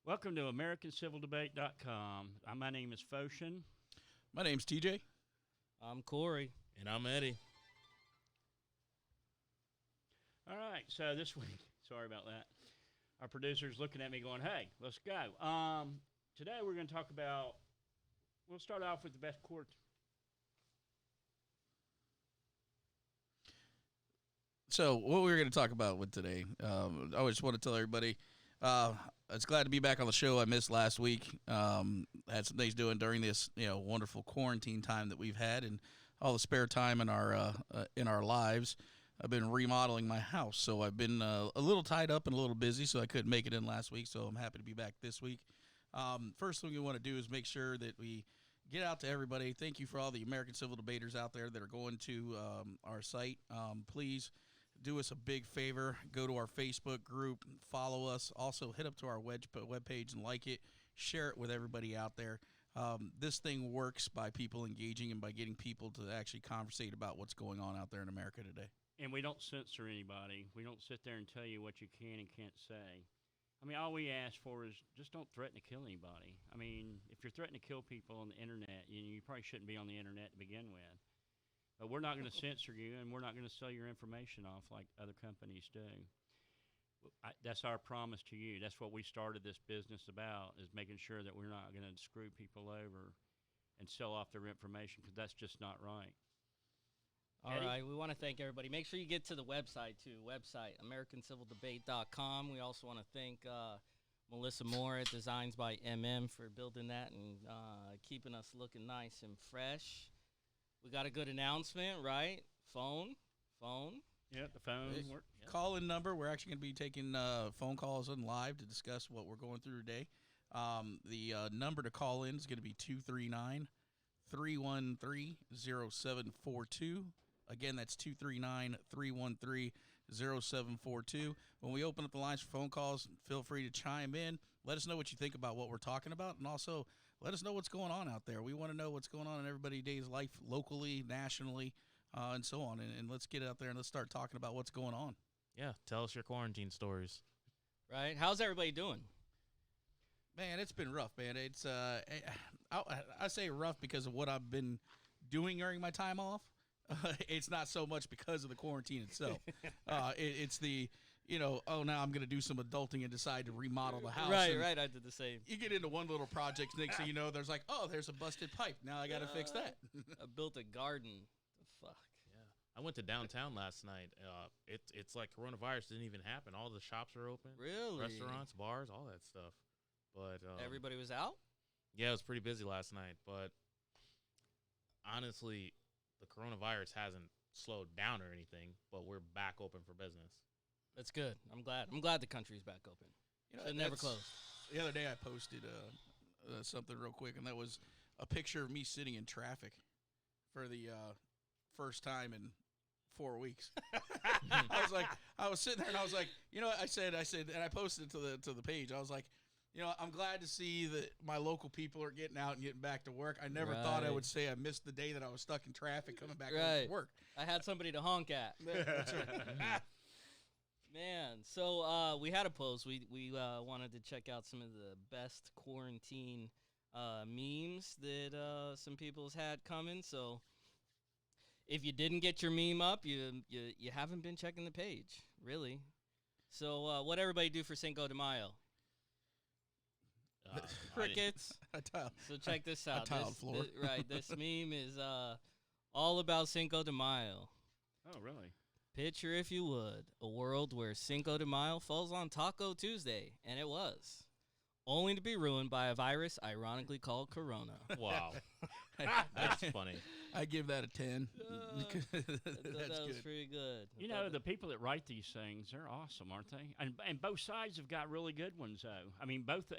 Welcome to AmericanCivilDebate.com. My name is Foshin. My name's TJ. I'm Corey. And I'm Eddie. All right, so this week, sorry about that, our producer's looking at me going, hey, let's go. Today we're going to talk about, we'll start off with the best court. So what we're going to talk about with today, I just want to tell everybody, it's glad to be back on the show. I missed last week. Had some things doing during this, wonderful quarantine time that we've had, and all the spare time in our lives. I've been remodeling my house, so I've been a little tied up and a little busy, so I couldn't make it in last week. So I'm happy to be back this week. First thing we want to do is make sure that we get out to everybody. Thank you for all the American Civil Debaters out there that are going to our site. Please do us a big favor. Go to our Facebook group, follow us. Also, hit up to our webpage and like it. Share it with everybody out there. This thing works by people engaging and by getting people to actually conversate about what's going on out there in America today. And we don't censor anybody. We don't sit there and tell you what you can and can't say. I mean, all we ask for is just don't threaten to kill anybody. I mean, if you're threatening to kill people on the internet, you probably shouldn't be on the internet to begin with. But we're not going to censor you, and we're not going to sell your information off like other companies do. That's our promise to you. That's what we started this business about, is making sure that we're not going to screw people over and sell off their information, because that's just not right. All right, we want to thank everybody. Make sure you get to the website, too. AmericanCivilDebate.com. We also want to thank Melissa Moore at Designs by MM for building that and keeping us looking nice and fresh. We got a good announcement, right? Phone. Yeah, the phone works. Call-in number. We're actually going to be taking phone calls on live to discuss what we're going through today. The number to call in is going to be 239-313-0742. Again, that's 239-313-0742. When we open up the lines for phone calls, feel free to chime in. Let us know what you think about what we're talking about, and also let us know what's going on out there. We want to know what's going on in everybody's life, locally, nationally, and so on. And let's get out there and let's start talking about what's going on. Yeah, tell us your quarantine stories. Right? How's everybody doing? Man, it's been rough, man. It's I say rough because of what I've been doing during my time off. It's not so much because of the quarantine itself. It's the, now I'm going to do some adulting and decide to remodel the house. Right. I did the same. You get into one little project, next thing you know, there's like, there's a busted pipe. Now I got to fix that. I built a garden. The fuck. Yeah, I went to downtown last night. It's like coronavirus didn't even happen. All the shops are open. Really? Restaurants, bars, all that stuff. But everybody was out? Yeah, it was pretty busy last night. But honestly, the coronavirus hasn't slowed down or anything, but we're back open for business. That's good. I'm glad. I'm glad the country's back open. It never closed. The other day I posted something real quick, and that was a picture of me sitting in traffic for the first time in 4 weeks. I was sitting there, and I was like, I said, and I posted it to the page. I was like, I'm glad to see that my local people are getting out and getting back to work. I never thought I would say I missed the day that I was stuck in traffic coming back home from work. I had somebody to honk at. That's right. Man, so we had a post. We wanted to check out some of the best quarantine memes that some people's had coming. So if you didn't get your meme up, you haven't been checking the page, really. So what everybody do for Cinco de Mayo? Crickets. So check this out. Tiled floor. This meme is all about Cinco de Mayo. Oh, really? Picture, if you would, a world where Cinco de Mayo falls on Taco Tuesday, and it was, only to be ruined by a virus ironically called Corona. Wow. That's funny. I give that a 10. That was pretty good. The people that write these things, they're awesome, aren't they? And both sides have got really good ones, though. I mean, both.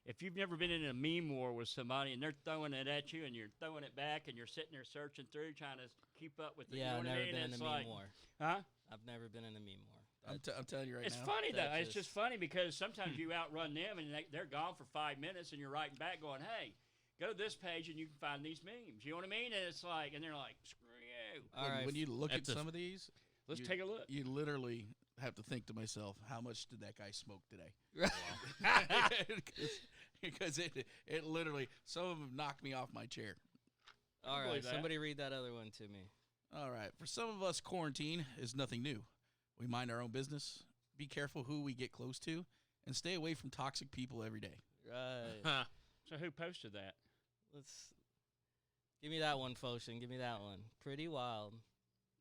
If you've never been in a meme war with somebody and they're throwing it at you and you're throwing it back and you're sitting there searching through trying to keep up with it. Yeah, you I've know never what I mean? been in a meme war. Huh? I've never been in a meme war. I'm telling you right now. It's funny, though. It's just funny because sometimes you outrun them and they're gone for 5 minutes and you're writing back going, hey, go to this page and you can find these memes. You know what I mean? And it's like, and they're like, screw you. All right. When you look at some of these, Let's take a look. You literally have to think to myself, how much did that guy smoke today? Because it literally, some of them knocked me off my chair. All right, believe that. somebody read that other one to me. All right. For some of us, quarantine is nothing new. We mind our own business, be careful who we get close to, and stay away from toxic people every day. Right. So who posted that? Let's give me that one, Foshin. Give me that one. Pretty wild.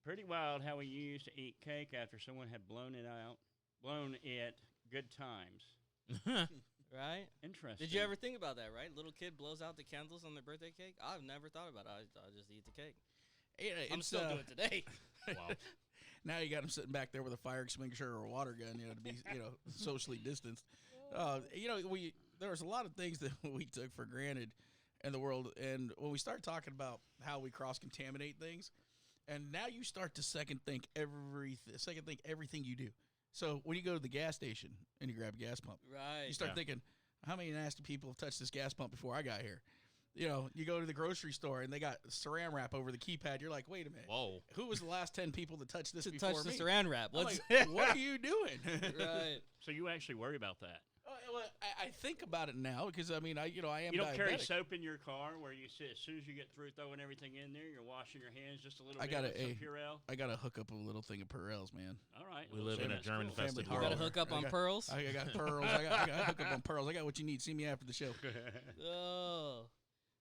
Pretty wild how we used to eat cake after someone had blown it. Good times. Right? Interesting. Did you ever think about that, right? Little kid blows out the candles on their birthday cake? I've never thought about it. I just eat the cake. I'm It's, still doing it today. Wow. Now you got him sitting back there with a fire extinguisher or a water gun, to be, socially distanced. There was a lot of things that we took for granted in the world, and when we start talking about how we cross-contaminate things, and now you start to second think everything you do. So when you go to the gas station and you grab a gas pump, Right. you start thinking, how many nasty people have touched this gas pump before I got here? You go to the grocery store and they got saran wrap over the keypad. You're like, wait a minute. Whoa. Who was the last 10 people to touch this To before touch the me? saran wrap. I'm What's like, what are you doing? right? So you actually worry about that? I think about it now because I am. You don't diabetic. carry soap in your car where you sit as soon as you get through throwing everything in there, you're washing your hands just a little I bit gotta- with some hey, Purell. I gotta hook up a little thing of Purell's, man. All right. We well, live so in a that's German cool. infested Family You world. got to hook up on pearls? I got pearls. I got hook up on pearls. I got what you need. See me after the show. Oh.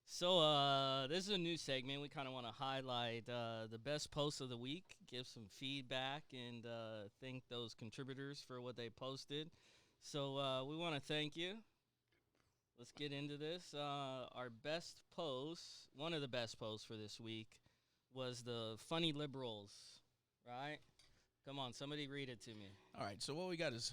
So this is a new segment. We kind of want to highlight the best posts of the week, give some feedback, and thank those contributors for what they posted. So we want to thank you. Let's get into this. Our best post, one of the best posts for this week, was the funny liberals, right? Come on, somebody read it to me. All right. So what we got is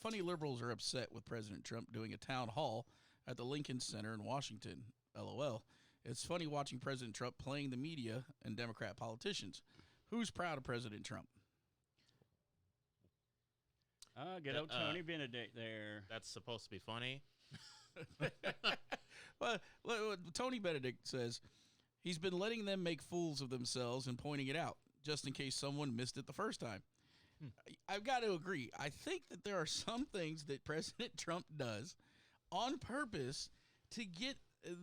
funny liberals are upset with President Trump doing a town hall at the Lincoln Center in Washington. LOL. It's funny watching President Trump playing the media and Democrat politicians. Who's proud of President Trump? Good old Tony Benedict there. That's supposed to be funny. Well, what Tony Benedict says, he's been letting them make fools of themselves and pointing it out, just in case someone missed it the first time. I've got to agree. I think that there are some things that President Trump does on purpose to get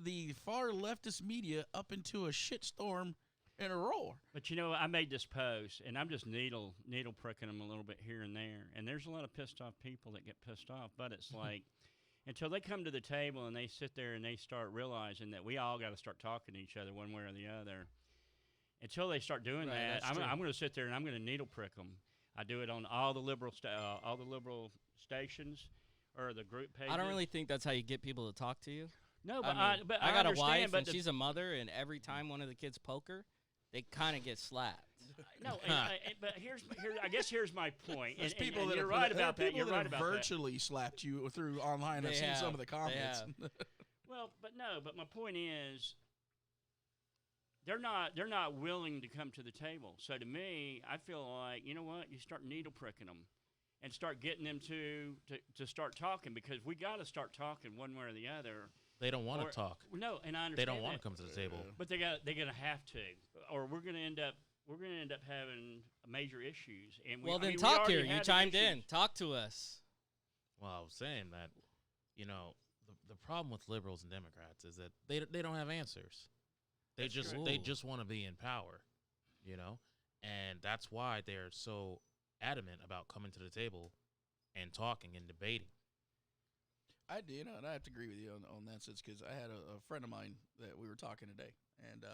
the far leftist media up into a shitstorm and a roar. But I made this post, and I'm just needle pricking them a little bit here and there. And there's a lot of pissed off people that get pissed off. But it's like, until they come to the table and they sit there and they start realizing that we all got to start talking to each other one way or the other. Until they start doing Right, that, that's true. I'm going to sit there and I'm going to needle prick them. I do it on all the liberal stations or the group pages. I don't really think that's how you get people to talk to you. No, I but mean, I got a understand, wife, but and she's a mother, and every time one of the kids poke her, they kind of get slapped. no. But I guess here's my point. There's And people that you're have, right there are about that. people You're that right have about that. virtually slapped you through online. I've They seen have. some of the They comments. Well, but my point is, they're not willing to come to the table. So to me, I feel like you start needle pricking them, and start getting them to start talking, because we got to start talking one way or the other. They don't want Or- to talk. No, and I understand They don't want that, to come to the table. but they're gonna have to, or we're gonna end up having major issues. And Well, I then mean, we talk already here. You had the chimed in. issues. Talk to us. Well, I was saying that, the problem with liberals and Democrats is that they don't have answers. They That's true. they Ooh. just want to be in power, and that's why they're so adamant about coming to the table and talking and debating. I did, and I have to agree with you on that sense, because I had a friend of mine that we were talking today, and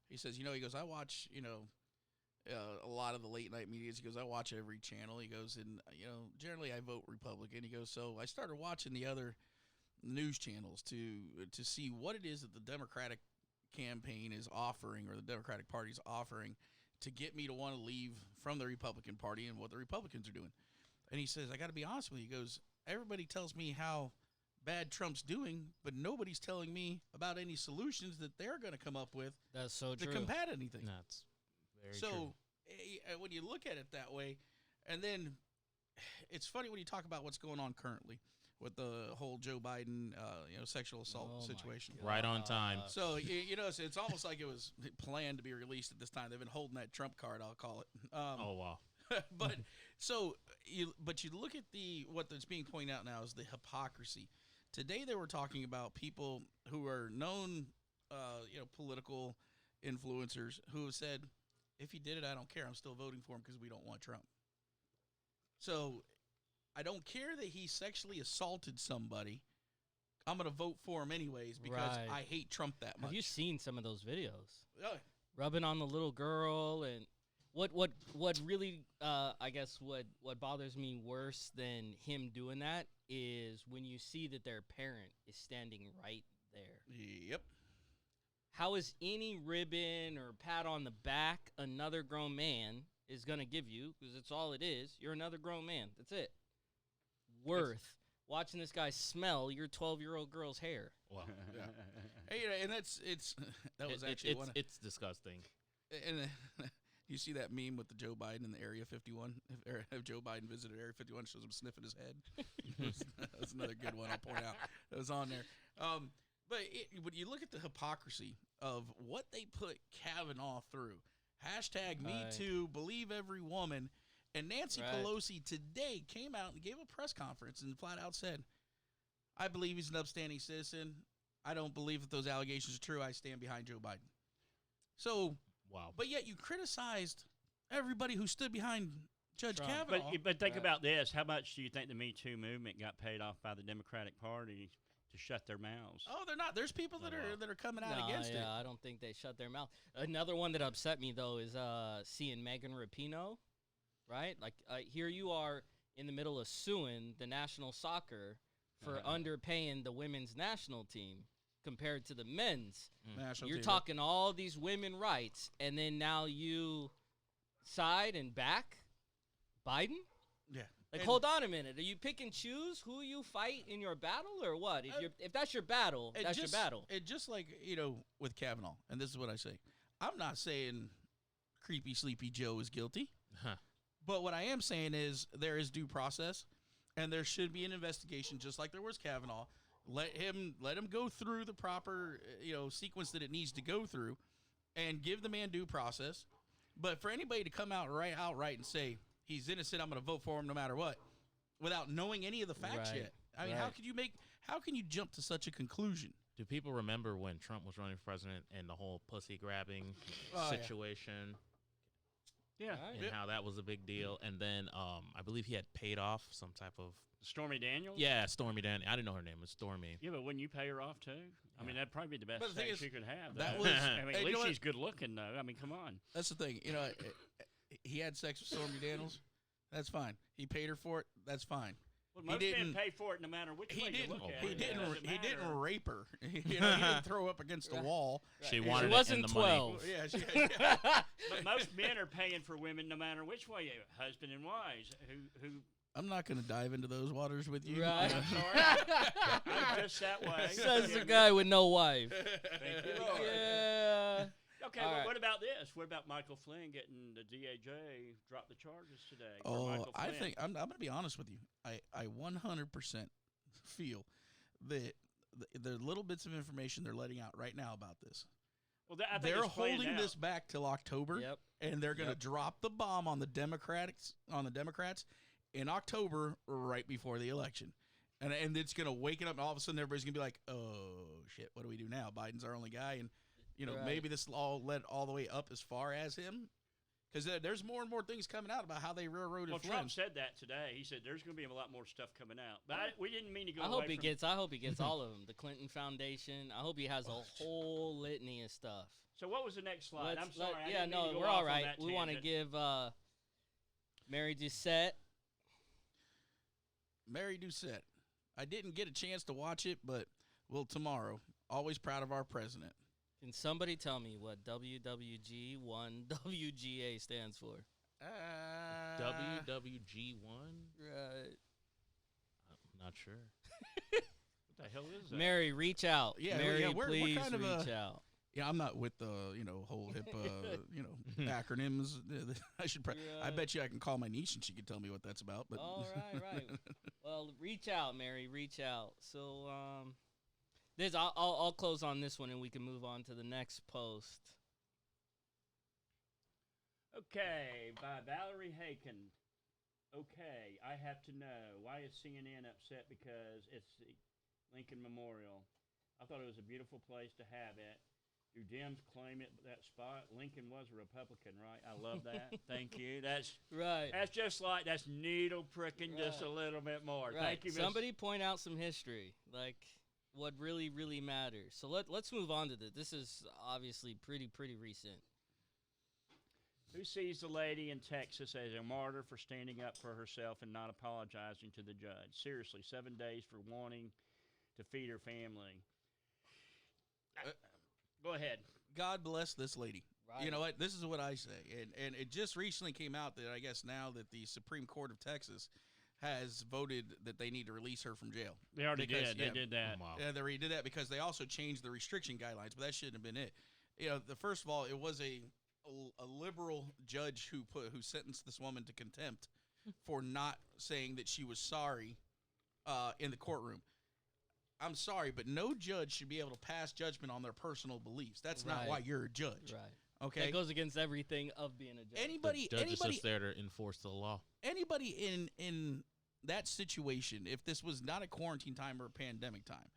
he says, he goes, I watch, a lot of the late night media. He goes, I watch every channel. He goes, and generally I vote Republican. He goes, so I started watching the other news channels to see what it is that the Democratic campaign is offering, or the Democratic Party is offering, to get me to want to leave from the Republican Party and what the Republicans are doing. And he says, I got to be honest with you. He goes, everybody tells me how bad Trump's doing, but nobody's telling me about any solutions that they're going to come up with That's so to true. combat anything. That's very So true. when you look at it that way, and then it's funny when you talk about what's going on currently with the whole Joe Biden, sexual assault Oh, my situation. God. Right on time. So it's almost like it was planned to be released at this time. They've been holding that Trump card, I'll call it. Oh wow. But so but you look at what that's being pointed out now is the hypocrisy. Today they were talking about people who are known, political influencers who have said, if he did it, I don't care. I'm still voting for him because we don't want Trump. So I don't care that he sexually assaulted somebody. I'm going to vote for him anyways because Right. I hate Trump that much. Have you seen some of those videos? Oh, Rubbing on the little girl, and what really I guess what bothers me worse than him doing that is when you see that their parent is standing right there. yep. How is any ribbon or pat on the back another grown man is going to give you, because it's all it is, you're another grown man. That's it. Worth watching this guy smell your 12-year-old girl's hair. Well, Yeah. Hey, and that was actually one. it's disgusting. And you see that meme with the Joe Biden in the Area 51? If Joe Biden visited Area 51, shows him sniffing his head. That's another good one I'll point out. That was on there. But when you look at the hypocrisy of what they put Kavanaugh through, hashtag Me Right. Too, believe every woman, and Nancy Right. Pelosi today came out and gave a press conference and flat out said, I believe he's an upstanding citizen. I don't believe that those allegations are true. I stand behind Joe Biden. So, Wow. but yet you criticized everybody who stood behind Judge Trump. Kavanaugh. But think Right. about this. How much do you think the Me Too movement got paid off by the Democratic Party to shut their mouths? Oh, they're not. There's people that are coming out against it. I don't think they shut their mouth. Another one that upset me though is seeing Megan Rapinoe, right? Like here you are in the middle of suing the national soccer for underpaying the women's national team compared to the men's. National You're team. talking all these women rights, and then now you side and back Biden. Yeah. Like, And- hold on a minute. Are you pick and choose who you fight in your battle, or what? If that's your battle, and that's just, your battle. And just like, with Kavanaugh, and this is what I say. I'm not saying creepy sleepy Joe is guilty, Huh. but what I am saying is there is due process, and there should be an investigation just like there was Kavanaugh. Let him go through the proper sequence that it needs to go through, and give the man due process. But for anybody to come out outright and say he's innocent, I'm going to vote for him no matter what, without knowing any of the facts Right. yet. I mean, Right. how can you jump to such a conclusion? Do people remember when Trump was running for president and the whole pussy grabbing Oh, yeah. situation Yeah. Right. and how that was a big deal? And then I believe he had paid off some type of Stormy Daniels? Stormy Dan. I didn't know her name was Stormy. Yeah, but wouldn't you pay her off too? I mean, that'd probably be the best But the thing sex is, you could have. that though. was- I mean, and at you least know what? she's good looking though. I mean, come on. That's the thing. He had sex with Stormy Daniels. That's fine. He paid her for it. That's fine. Well, He most men didn't- pay for it no matter which He way you didn't. look at He it. didn't. It doesn't He didn't matter. rape her. He didn't throw her up against a wall. She Right. wanted She it wasn't and the 12. money. Yeah. But most men are paying for women no matter which way, husband and wives. Who I'm not going to dive into those waters with you. Right. I'm sorry, I'm just that way. Says the guy with no wife. Thank you, Lord. Yeah. Okay, All well, right. what about this? What about Michael Flynn getting the DOJ drop the charges today? for Oh, Michael I Flynn? think I'm going to be honest with you. I 100% feel that the little bits of information they're letting out right now about this. well, I think They're it's playing holding out. this back till October, Yep. and they're going to Yep. drop the bomb on the Democrats in October, right before the election, and it's going to wake it up, and all of a sudden everybody's going to be like, "Oh shit, what do we do now? Biden's our only guy," and Right. maybe this will all led all the way up as far as him, because there's more and more things coming out about how they railroaded Well, Flynn. Trump said that today. He said there's going to be a lot more stuff coming out. But we didn't mean to go I away hope he from gets. I hope he gets all of them. The Clinton Foundation. I hope he has a whole litany of stuff. So what was the next slide? I'm Let's- sorry. let- I yeah, didn't mean to no, go we're off all on right. that We want to tangent. give Mary Doucette. Mary Doucette. I didn't get a chance to watch it, but tomorrow. Always proud of our president. Can somebody tell me what WWG1 WGA stands for? WWG1? Right. I'm not sure. What the hell is that? Mary, reach out. Yeah, Mary, yeah, we're please kind of reach out. Yeah, I'm not with the whole hip acronyms. I should. I Yeah. bet you I can call my niece and she can tell me what that's about. But All right. Well, reach out, Mary. Reach out. So, I'll close on this one, and we can move on to the next post. Okay, by Valerie Haken. Okay, I have to know, why is CNN upset because it's the Lincoln Memorial? I thought it was a beautiful place to have it. Do Dems claim it that spot? Lincoln was a Republican, right? I love that. Thank you. That's Right. just like that's needle pricking just a Right. little bit more. Right. Thank you, Miss. Somebody point out some history, like what really matters. So let's move on to this. This is obviously pretty recent. Who sees the lady in Texas as a martyr for standing up for herself and not apologizing to the judge? Seriously, 7 days for wanting to feed her family. Go ahead. God bless this lady. Right. You know what? This is what I say, and it just recently came out that I guess now that the Supreme Court of Texas has voted that they need to release her from jail. They already Because, did. yeah, They did that. Wow. Yeah, they already did that because they also changed the restriction guidelines, but that shouldn't have been it. You know, first of all, it was a liberal judge who sentenced this woman to contempt for not saying that she was sorry in the courtroom. I'm sorry, but no judge should be able to pass judgment on their personal beliefs. That's not Right. why you're a judge. Right. Okay. That goes against everything of being a judge. Anybody, The judge is anybody, just there to enforce the law. anybody in that situation, if this was not a quarantine time or a pandemic time,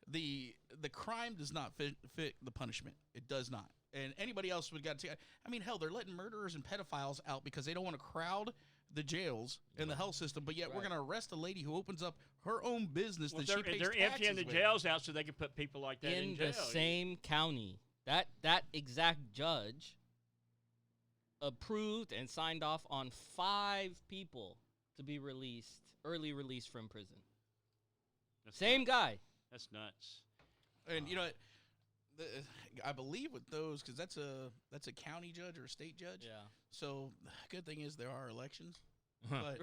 the crime does not fit the punishment. It does not. And anybody else would got to. I mean, hell, they're letting murderers and pedophiles out because they don't want to crowd the jails and the health system. But yet we're Right. going to arrest a lady who opens up her own business Well, that she pays they're emptying the taxes with. jails out so they can put people like that in in jail. the same county. That exact judge approved and signed off on 5 people to be early released from prison. That's Same nuts. guy. That's nuts. And you know, I believe with those because that's a county judge or a state judge. Yeah. So good thing is there are elections, but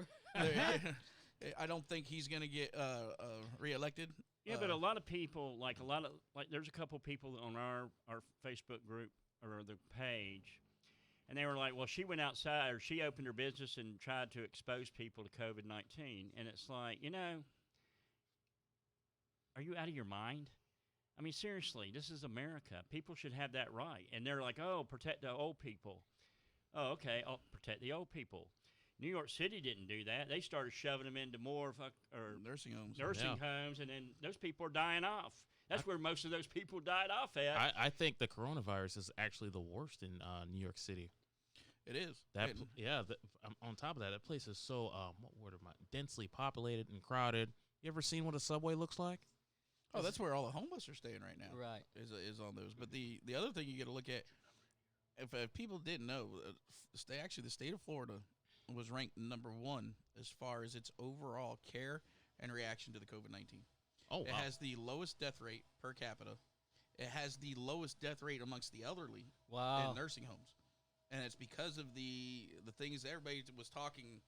I don't think he's going to get reelected. Yeah, but a lot of people, there's a couple people on our Facebook group or the page, and they were like, well, she went outside or she opened her business and tried to expose people to COVID-19. And it's like, are you out of your mind? I mean, seriously, this is America. People should have that right. And they're like, oh, protect the old people. Oh, okay, I'll protect the old people. New York City didn't do that. They started shoving them into more Nursing homes. homes, and then those people are dying off. That's where most of those people died off at. I think the coronavirus is actually the worst in New York City. It is. That And- on top of that, that place is so what word am I? Densely populated and crowded. You ever seen what a subway looks like? Oh, that's where all the homeless are staying right now. Right. Is on those. But the other thing you got to look at, if people didn't know, the state of Florida was ranked number 1 as far as its overall care and reaction to the COVID-19. Oh, It wow. has the lowest death rate per capita. It has the lowest death rate amongst the elderly Wow. in nursing homes, and it's because of the things that everybody was talking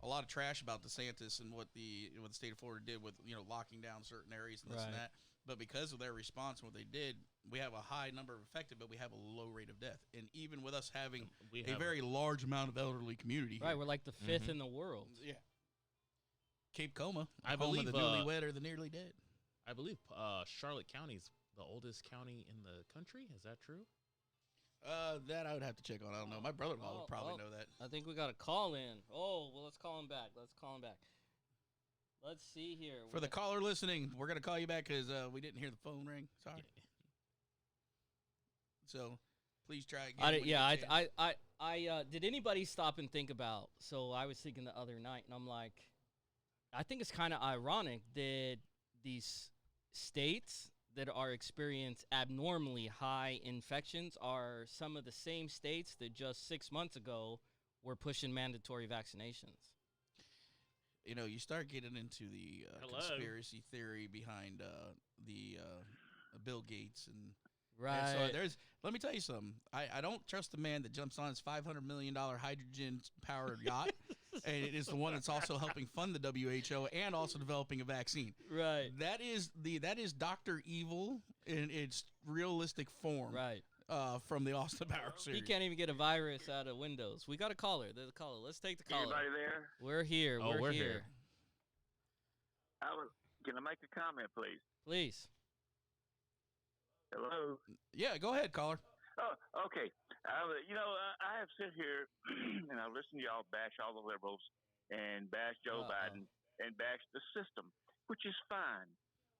a lot of trash about DeSantis and what the state of Florida did with locking down certain areas and this and Right. that. But because of their response and what they did, we have a high number of affected, but we have a low rate of death. And even with us having We a have very large amount of elderly community, Right. here, We're like the 5th Mhm. in the world. yeah. Cape Coma, I home believe, of the newlywed or the nearly dead. I believe Charlotte County is the oldest county in the country. Is that true? That I would have to check on. I don't know. My brother-in-law would probably Oh. know that. I think we got a call in. Oh, well, let's call him back. Let's see here. For the caller listening, we're gonna call you back because we didn't hear the phone ring. Sorry. So please try again. when you get a chance. I did anybody stop and think about? So I was thinking the other night, and I'm like, I think it's kind of ironic that these states that are experience abnormally high infections are some of the same states that just 6 months ago were pushing mandatory vaccinations. You start getting into the Hello. conspiracy theory behind the Bill Gates and Right. so let me tell you something. I don't trust the man that jumps on his $500 million hydrogen powered yacht, and it is the one that's also helping fund the WHO and also developing a vaccine. Right. That is Dr. Evil in its realistic form. Right. From the Austin Power series. He can't even get a virus out of Windows. We got a caller. There's a caller. Let's take the caller. Anybody there? We're here. Oh, we're we're here. here. Can I make a comment, please? Please. Hello. Yeah, go ahead, caller. Oh, okay. I have sit here and I listen to y'all bash all the liberals and bash Joe Uh-oh. Biden and bash the system, which is fine.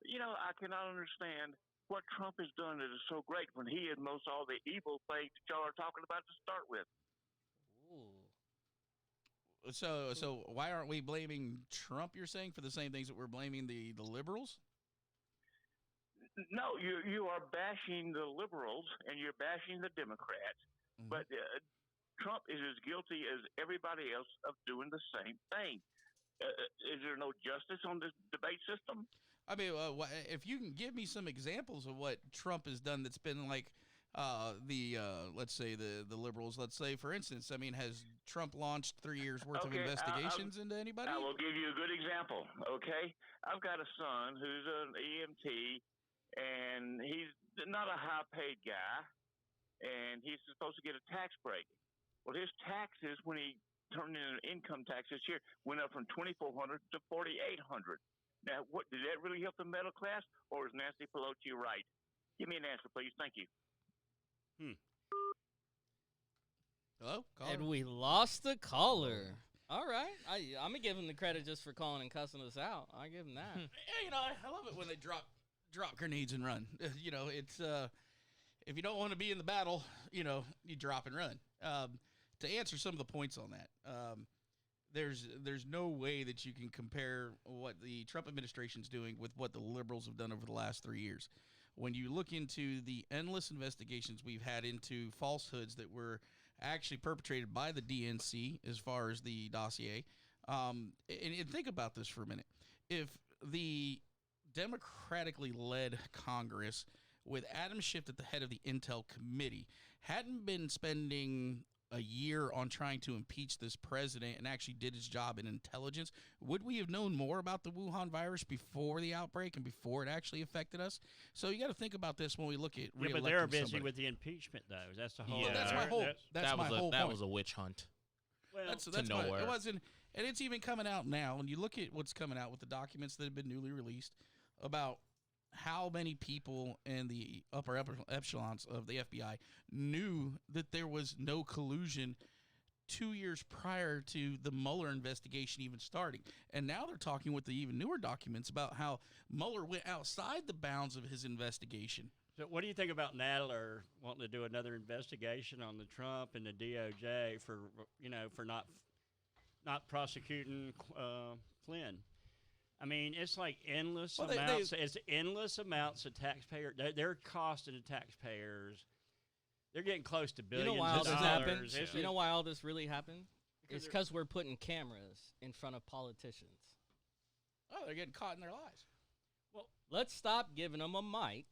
I cannot understand what Trump has done that is so great when he is most all the evil things that y'all are talking about to start with. Ooh. So why aren't we blaming Trump? You're saying for the same things that we're blaming the liberals? No, you are bashing the liberals and you're bashing the Democrats, Mhm. but Trump is as guilty as everybody else of doing the same thing. Is there no justice on this debate system? I mean, if you can give me some examples of what Trump has done that's been like let's say the liberals, let's say, for instance, I mean, has Trump launched 3 years worth of Okay, investigations into anybody? I will give you a good example. Okay, I've got a son who's an EMT, and he's not a high-paid guy, and he's supposed to get a tax break. Well, his taxes when he turned in an income tax this year went up from $2,400 to $4,800. Now, what did that really help the middle class, or is Nancy Pelosi right? Give me an answer, please. Thank you. Hello? Caller? And we lost the caller. All right. I'm going to give him the credit just for calling and cussing us out. I give him that. Yeah, I love it when they drop grenades and run. It's if you don't want to be in the battle, you drop and run. To answer some of the points on that, there's no way that you can compare what the Trump administration is doing with what the liberals have done over the last 3 years. When you look into the endless investigations we've had into falsehoods that were actually perpetrated by the DNC as far as the dossier, and think about this for a minute. If the democratically led Congress with Adam Schiff at the head of the Intel Committee hadn't been spending a year on trying to impeach this president and actually did his job in intelligence, would we have known more about the Wuhan virus before the outbreak and before it actually affected us? So you got to think about this when we look at Yeah, but they're busy somebody. with the impeachment, though. That's the whole. Yeah. Well, that's my whole. That's my whole that point. was a witch hunt. Well, That's to my, nowhere. it wasn't, and it's even coming out now. When you look at what's coming out with the documents that have been newly released about how many people in the upper echelons of the FBI knew that there was no collusion 2 years prior to the Mueller investigation even starting. And now they're talking with the even newer documents about how Mueller went outside the bounds of his investigation. so what do you think about Nadler wanting to do another investigation on the Trump and the DOJ for not prosecuting Flynn? I mean, it's like endless Well, amounts. It's endless amounts of taxpayer. They're costing the taxpayers. They're getting close to You billions know why all of this dollars. happened? It's You know why all this really happened? Because It's because we're putting cameras in front of politicians. Oh, they're getting caught in their lies. Let's stop giving them a mic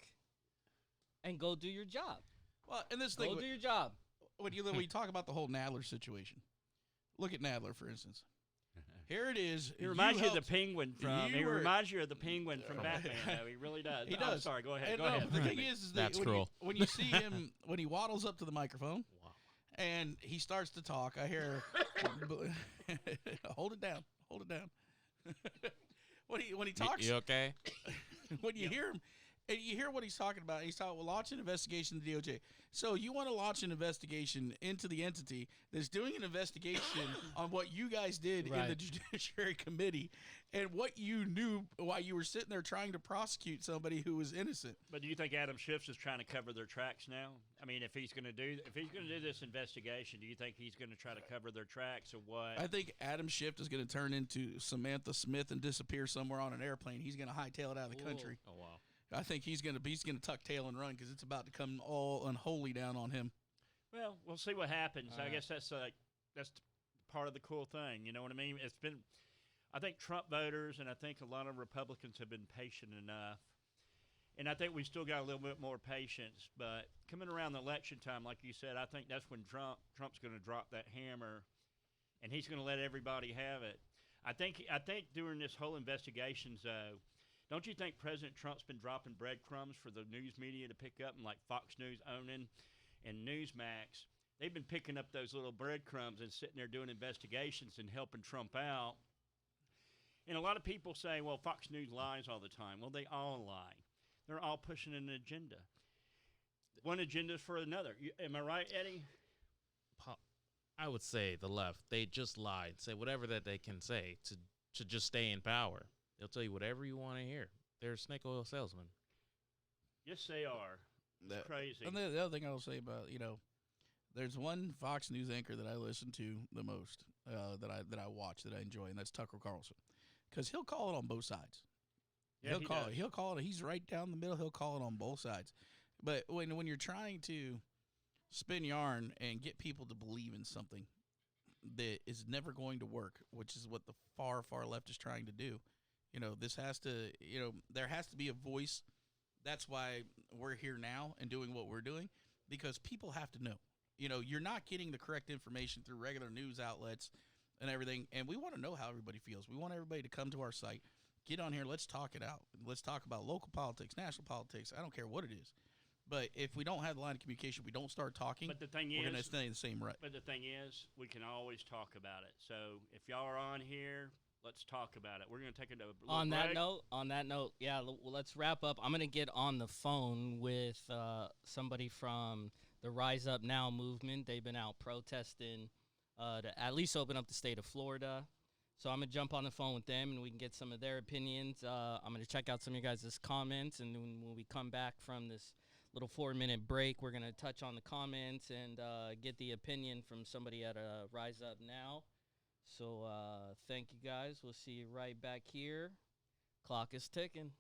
and go do your job. Well, and this Go thing, do your job. when you talk about the whole Nadler situation, look at Nadler, for instance. Here it is. He reminds you of the helped- penguin from. you He were- reminds you of the penguin from Batman. Though. He really does. He I'm does. sorry. Go ahead. And Go no, ahead. the thing is that That's when cruel. when you see him, when he waddles up to the microphone Wow. and he starts to talk, I hear, hold it down, hold it down. when he talks, You okay? when you hear him, and you hear what he's talking about, he's talking, well, launch an investigation into the DOJ. So you want to launch an investigation into the entity that's doing an investigation on what you guys did in the Right. Judiciary Committee and what you knew while you were sitting there trying to prosecute somebody who was innocent. But do you think Adam Schiff's is trying to cover their tracks now? I mean, if he's going to do this investigation, do you think he's going to try to cover their tracks or what? I think Adam Schiff is going to turn into Samantha Smith and disappear somewhere on an airplane. He's going to hightail it out of the country. Oh wow. I think he's going to tuck tail and run because it's about to come all unholy down on him. Well, we'll see what happens. All I right. guess that's part of the cool thing. You know what I mean? I think Trump voters and I think a lot of Republicans have been patient enough. And I think we still got a little bit more patience. But coming around the election time, like you said, I think that's when Trump's going to drop that hammer, and he's going to let everybody have it. I think during this whole investigations, though, don't you think President Trump's been dropping breadcrumbs for the news media to pick up, and like Fox News owning and Newsmax? They've been picking up those little breadcrumbs and sitting there doing investigations and helping Trump out. And a lot of people say, well, Fox News lies all the time. Well, they all lie. They're all pushing an agenda. one agenda for another. Am I right, Eddie? I would say the left. They just lie, say whatever that they can say to just stay in power. They'll tell you whatever you want to hear. They're snake oil salesmen. Yes, they are. It's crazy. And the other thing I'll say about, there's one Fox News anchor that I listen to the most, that I watch, that I enjoy, and that's Tucker Carlson, because he'll call it on both sides. Yeah, he'll he call does. it. He'll call it. He's right down the middle. He'll call it on both sides. But when you're trying to spin yarn and get people to believe in something that is never going to work, which is what the far left is trying to do, this has to, there has to be a voice. That's why we're here now and doing what we're doing, because people have to know. You're not getting the correct information through regular news outlets and everything, and we want to know how everybody feels. We want everybody to come to our site, get on here, let's talk it out. Let's talk about local politics, national politics. I don't care what it is. But if we don't have the line of communication, we don't start talking, But the thing we're going to is, stay in the same rut. but the thing is, we can always talk about it. So if y'all are on here, let's talk about it. We're going to take a little On break. that note, yeah, let's wrap up. I'm gonna get on the phone with somebody from the Rise Up Now movement. They've been out protesting to at least open up the state of Florida. So I'm gonna jump on the phone with them and we can get some of their opinions. I'm gonna check out some of you guys' comments, and when we come back from this little 4-minute break, we're gonna touch on the comments and get the opinion from somebody at Rise Up Now. So thank you guys. We'll see you right back here. Clock is ticking.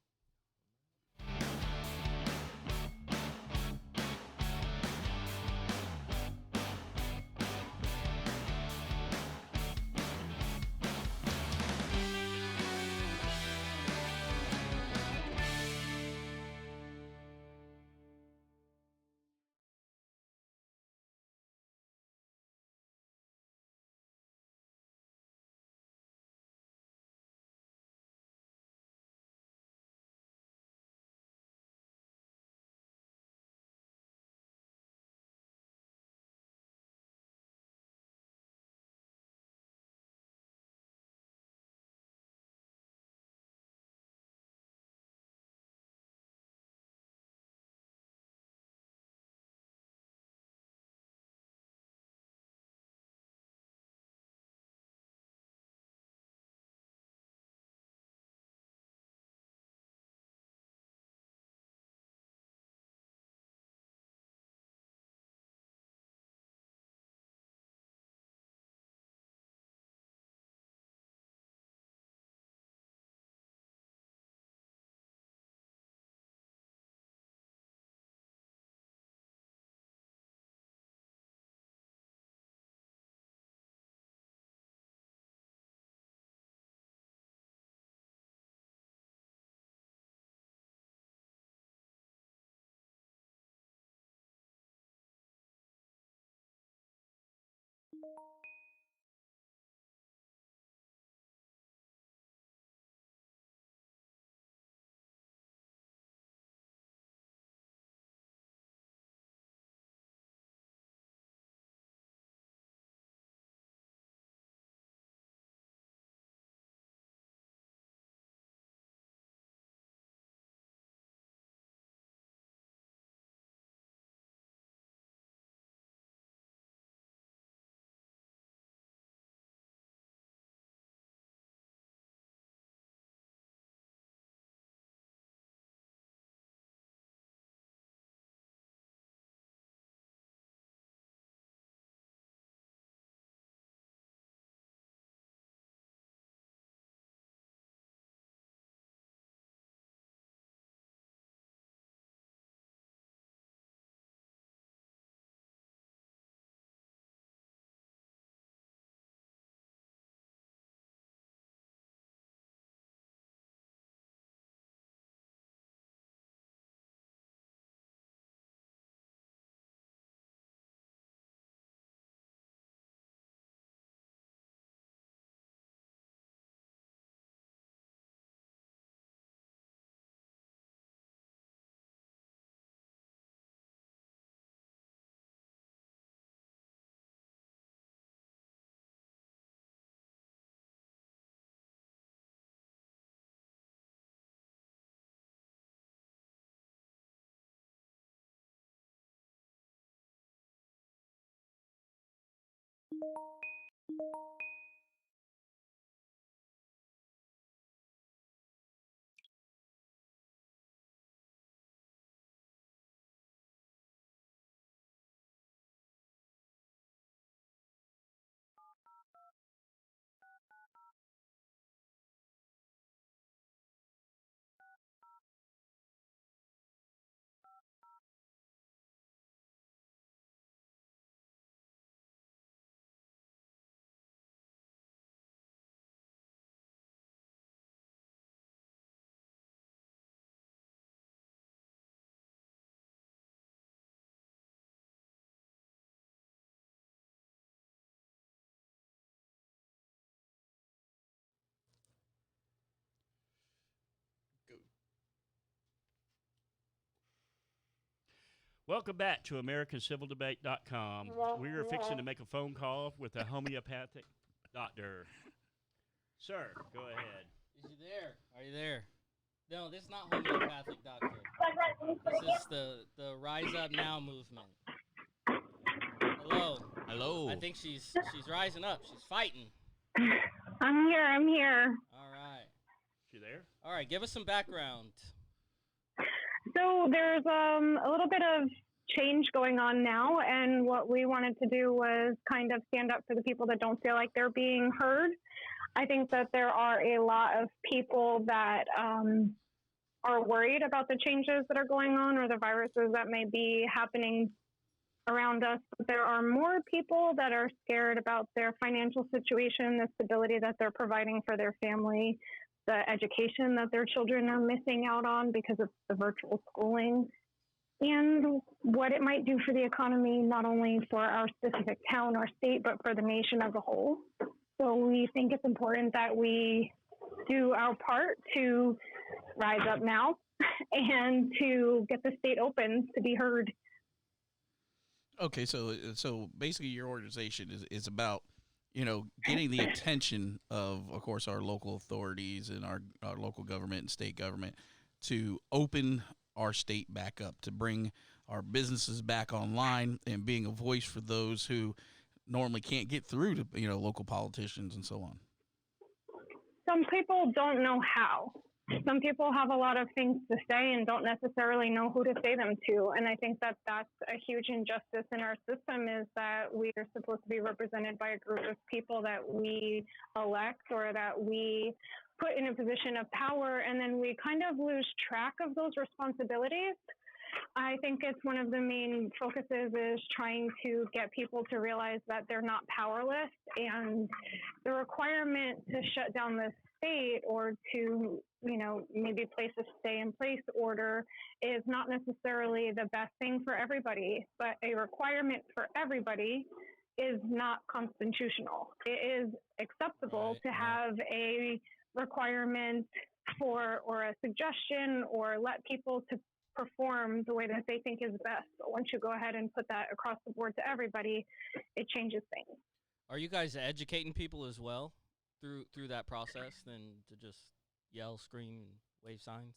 Welcome back to AmericanCivilDebate.com. We are fixing to make a phone call with a homeopathic doctor. Sir, go ahead. Is you there? Are you there? No, this is not homeopathic, doctor. This is the Rise Up Now movement. Hello. Hello. I think she's rising up. She's fighting. I'm here. All right. You there? All right, give us some background. So there's a little bit of change going on now, and what we wanted to do was kind of stand up for the people that don't feel like they're being heard. I think that there are a lot of people that are worried about the changes that are going on or the viruses that may be happening around us. But there are more people that are scared about their financial situation, the stability that they're providing for their family, the education that their children are missing out on because of the virtual schooling, and what it might do for the economy, not only for our specific town or state, but for the nation as a whole. So we think it's important that we do our part to rise up now and to get the state open to be heard. Okay, so basically your organization is about, getting the attention of course, our local authorities and our local government and state government to open our state back up, to bring our businesses back online, and being a voice for those who normally can't get through to, local politicians and so on. Some people don't know how. Some people have a lot of things to say and don't necessarily know who to say them to. And I think that that's a huge injustice in our system, is that we are supposed to be represented by a group of people that we elect or that we put in a position of power, and then we kind of lose track of those responsibilities. I think it's one of the main focuses is trying to get people to realize that they're not powerless, and the requirement to shut down the state or to, maybe place a stay-in-place order is not necessarily the best thing for everybody, but a requirement for everybody is not constitutional. It is acceptable to have a requirement for or a suggestion or let people to perform the way that they think is best. But once you go ahead and put that across the board to everybody, it changes things. Are you guys educating people as well through that process than to just yell, scream, and wave signs?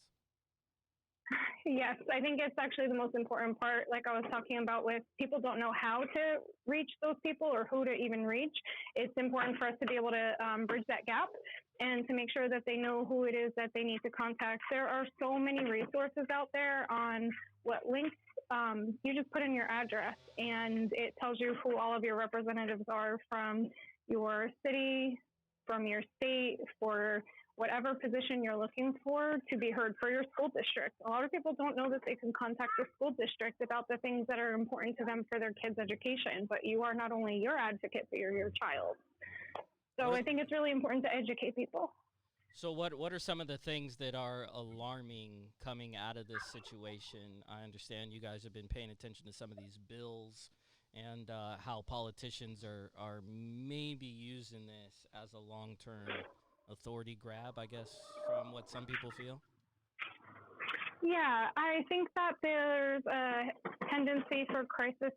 Yes, I think it's actually the most important part. Like I was talking about, with people don't know how to reach those people or who to even reach. It's important for us to be able to bridge that gap and to make sure that they know who it is that they need to contact. There are so many resources out there on what links. You just put in your address and it tells you who all of your representatives are from your city, from your state, for whatever position you're looking for to be heard, for your school district. A lot of people don't know that they can contact the school district about the things that are important to them for their kids' education, but you are not only your advocate, but you're your child. So I think it's really important to educate people. So what are some of the things that are alarming coming out of this situation? I understand you guys have been paying attention to some of these bills and how politicians are maybe using this as a long-term authority grab, I guess, from what some people feel? Yeah, I think that there's a tendency for crises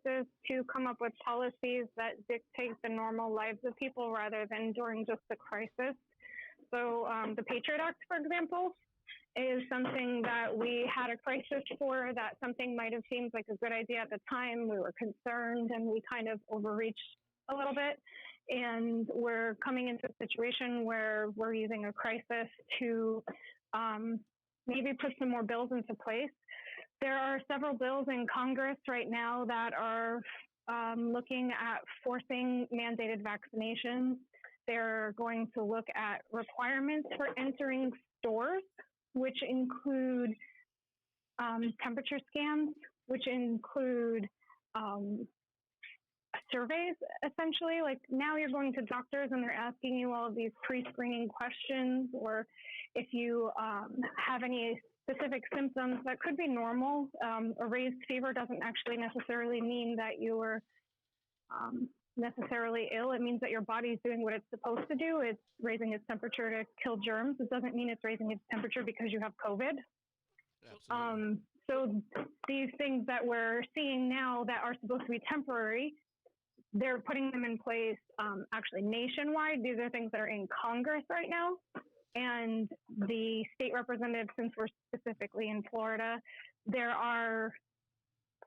to come up with policies that dictate the normal lives of people rather than during just the crisis. So the Patriot Act, for example, is something that we had a crisis for, that something might have seemed like a good idea at the time. We were concerned and we kind of overreached a little bit. And we're coming into a situation where we're using a crisis to maybe put some more bills into place. There are several bills in Congress right now that are looking at forcing mandated vaccinations. They're going to look at requirements for entering stores, which include temperature scans, which include surveys, essentially. Like now you're going to doctors and they're asking you all of these pre-screening questions, or if you have any specific symptoms that could be normal. A raised fever doesn't actually necessarily mean that you're necessarily ill. It means that your body's doing what it's supposed to do. It's raising its temperature to kill germs. It doesn't mean it's raising its temperature because you have COVID. Absolutely. So these things that we're seeing now that are supposed to be temporary, they're putting them in place actually nationwide. These are things that are in Congress right now. And the state representatives, since we're specifically in Florida, there are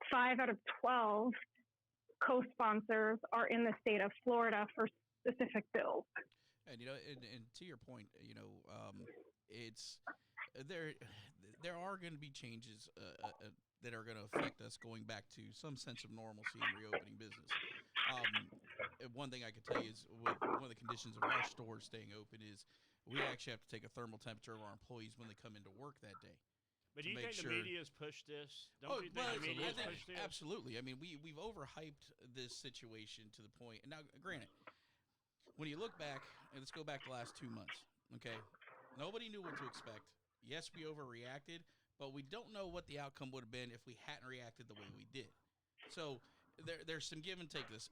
5 out of 12 co-sponsors are in the state of Florida for specific bills. And and to your point, it's there are going to be changes that are going to affect us going back to some sense of normalcy and reopening business. One thing I can tell you is one of the conditions of our stores staying open is we actually have to take a thermal temperature of our employees when they come into work that day. But do you think the media's pushed this? Don't you think the media's pushed this? Absolutely. I mean, we've overhyped this situation to the point. And now, granted, when you look back, and let's go back the last 2 months, okay? Nobody knew what to expect. Yes, we overreacted, but we don't know what the outcome would have been if we hadn't reacted the way we did. So there's some give and take. This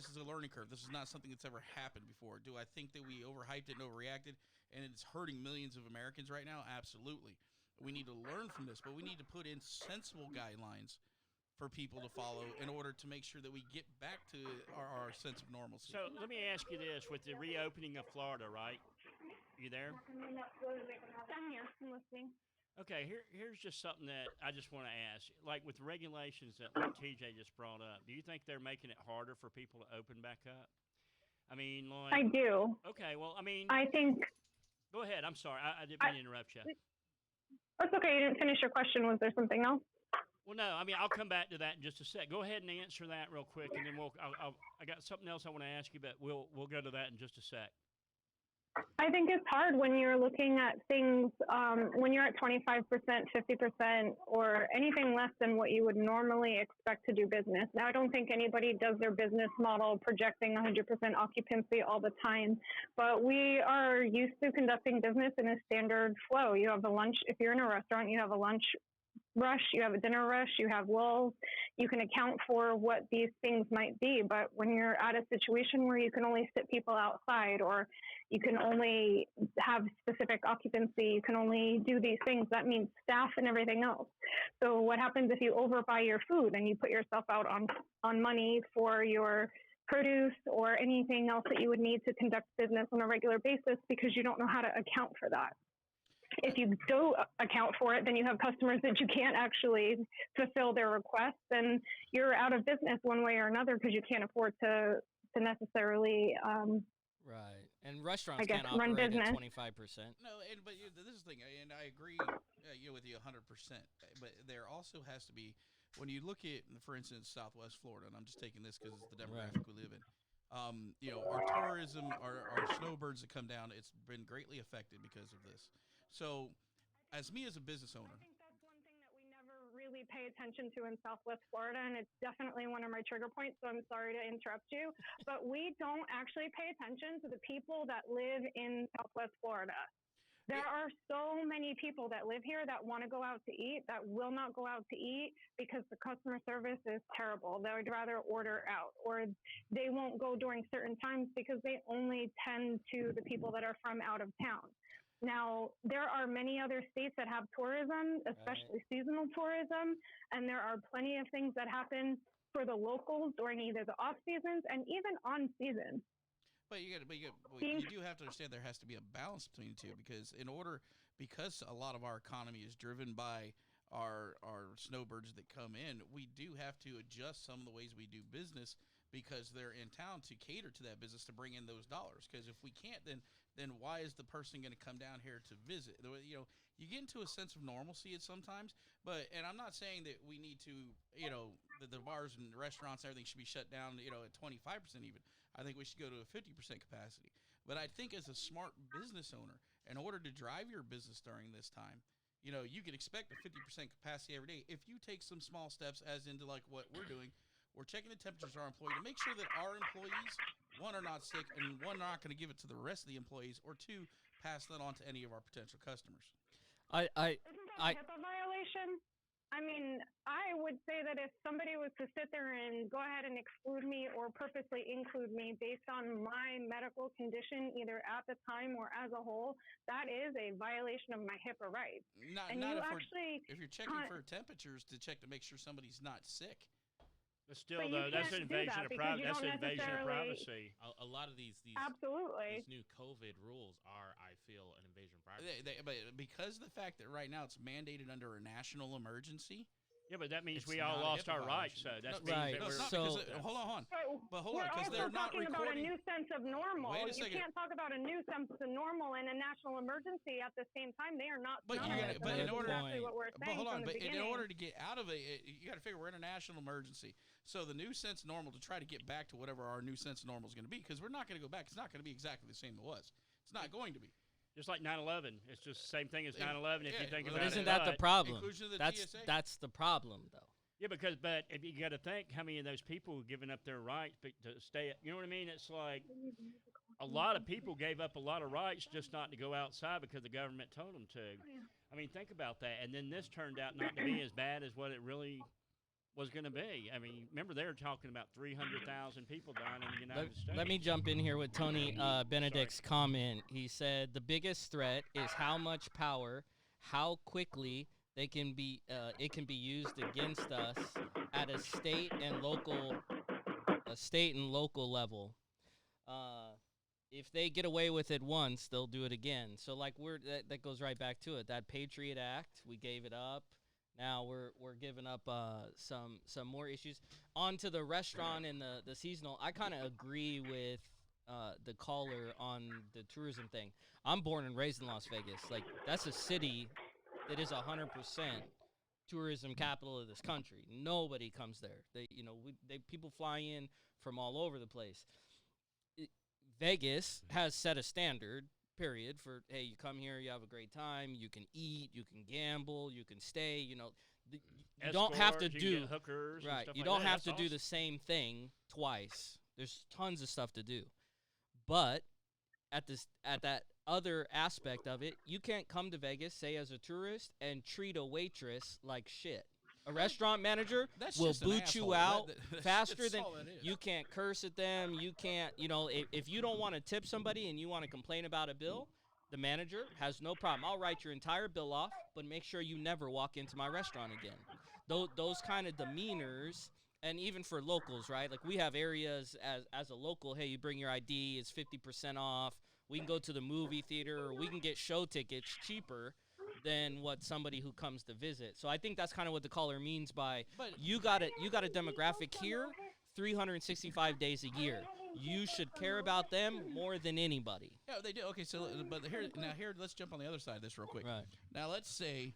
is a learning curve. This is not something that's ever happened before. Do I think that we overhyped it and overreacted, and it's hurting millions of Americans right now? Absolutely. We need to learn from this, but we need to put in sensible guidelines for people to follow in order to make sure that we get back to our sense of normalcy. So let me ask you this: with the reopening of Florida, right? You there? I'm here. I'm listening. Okay, here's just something that I just want to ask. Like with the regulations that like TJ just brought up, do you think they're making it harder for people to open back up? I mean, like... I do. Okay, well, I mean... I think... Go ahead. I'm sorry. I didn't mean to interrupt you. That's okay. You didn't finish your question. Was there something else? Well, no. I mean, I'll come back to that in just a sec. Go ahead and answer that real quick, and then I got something else I want to ask you, but we'll go to that in just a sec. I think it's hard when you're looking at things, when you're at 25%, 50%, or anything less than what you would normally expect to do business. Now, I don't think anybody does their business model projecting 100% occupancy all the time, but we are used to conducting business in a standard flow. You have a lunch, if you're in a restaurant, you have a lunch rush, you have a dinner rush, you have lulls. You can account for what these things might be, but when you're at a situation where you can only sit people outside, or you can only have specific occupancy, you can only do these things, that means staff and everything else. So what happens if you overbuy your food and you put yourself out on money for your produce or anything else that you would need to conduct business on a regular basis because you don't know how to account for that? If you do account for it, then you have customers that you can't actually fulfill their requests, and you're out of business one way or another because you can't afford to necessarily right. And restaurants I guess, can't run operate business. at 25%. No, but this is the thing, and I agree with you 100%. But there also has to be, when you look at, for instance, Southwest Florida, and I'm just taking this because it's the demographic we live in. Our tourism, our snowbirds that come down, it's been greatly affected because of this. So, as me as a business owner, I think that's one thing that we never really pay attention to in Southwest Florida, and it's definitely one of my trigger points, so I'm sorry to interrupt you, but we don't actually pay attention to the people that live in Southwest Florida. There are so many people that live here that want to go out to eat that will not go out to eat because the customer service is terrible. They would rather order out, or they won't go during certain times because they only tend to the people that are from out of town. Now, there are many other states that have tourism, especially seasonal tourism, and there are plenty of things that happen for the locals during either the off seasons and even on season. But you do have to understand there has to be a balance between the two, because a lot of our economy is driven by our snowbirds that come in. We do have to adjust some of the ways we do business because they're in town to cater to that business to bring in those dollars. Because if we can't, then why is the person going to come down here to visit? You know, you get into a sense of normalcy at sometimes, and I'm not saying that we need to, you know, the bars and restaurants and everything should be shut down, you know, at 25% even. I think we should go to a 50% capacity. But I think as a smart business owner, in order to drive your business during this time, you know, you could expect a 50% capacity every day. If you take some small steps, as into like what we're doing, we're checking the temperatures of our employee to make sure that our employees, one, are not sick, and one, not going to give it to the rest of the employees, or two, pass that on to any of our potential customers. I Isn't that a HIPAA violation? I mean, I would say that if somebody was to sit there and go ahead and exclude me or purposely include me based on my medical condition, either at the time or as a whole, that is a violation of my HIPAA rights. Not if you're checking for temperatures to check to make sure somebody's not sick. But still, But you though, that's can't an do invasion that of because you privacy. That's don't an invasion of necessarily- privacy. A lot of these Absolutely. new COVID rules are, I feel, an invasion of privacy. But because of the fact that right now it's mandated under a national emergency. Yeah, but that means It's we all not a lost HIPAA our rights. violation. So that's No, Right. means No, that it's not So- because hold on. But hold we're on, because also they're not talking about a recording. new sense of normal. Wait a You second. can't talk about a new sense of normal and a national emergency at the same time. They are not. But you gotta- but in that's order- exactly what we're But saying hold on, from the but in beginning. order to get out of it, you got to figure we're in a national emergency. So the new sense of normal to try to get back to whatever our new sense of normal is going to be, because we're not going to go back. It's not going to be exactly the same it was. It's not going to be. just like 9/11. It's just the same thing as 9/11 if Yeah, you think well, about but it. isn't that the But- problem? Inclusion of the That's TSA. that's the problem, though. Yeah, but if you got to think how many of those people giving up their rights to stay. You know what I mean? It's like a lot of people gave up a lot of rights just not to go outside because the government told them to. I mean, think about that. And then this turned out not to be as bad as what it really was going to be. I mean, remember they were talking about 300,000 people dying in the United States. Let me jump in here with Tony Benedict's comment. He said the biggest threat is how much power, how quickly it can be used against us at a state and local level. If they get away with it once, they'll do it again. So like that goes right back to it. That Patriot Act, we gave it up. Now we're giving up some more issues. On to the restaurant and the seasonal. I kind of agree with the caller on the tourism thing. I'm born and raised in Las Vegas. Like, that's a city that is 100% tourism capital of this country. Nobody comes there. People fly in from all over the place. Vegas has set a standard, period, for, hey, you come here, you have a great time, you can eat, you can gamble, you can stay, you don't have to Escorts, you can do get hookers and right. stuff You like don't that. have That's to do the awesome. same thing twice. There's tons of stuff to do. But at that other aspect of it, you can't come to Vegas, say as a tourist, and treat a waitress like shit. A restaurant manager That's will just an boot you asshole. out That's faster than all that is. you can't curse at them. You can't, if you don't want to tip somebody and you want to complain about a bill, the manager has no problem. I'll write your entire bill off, but make sure you never walk into my restaurant again. Those kind of demeanors, and even for locals, right? Like, we have areas as a local, hey, you bring your ID, it's 50% off. We can go to the movie theater, or we can get show tickets cheaper than what somebody who comes to visit. So I think that's kind of what the caller means by you got a demographic here 365 days a year. You should care about them more than anybody. Yeah, they do. Okay, so let's jump on the other side of this real quick. Right. Now let's say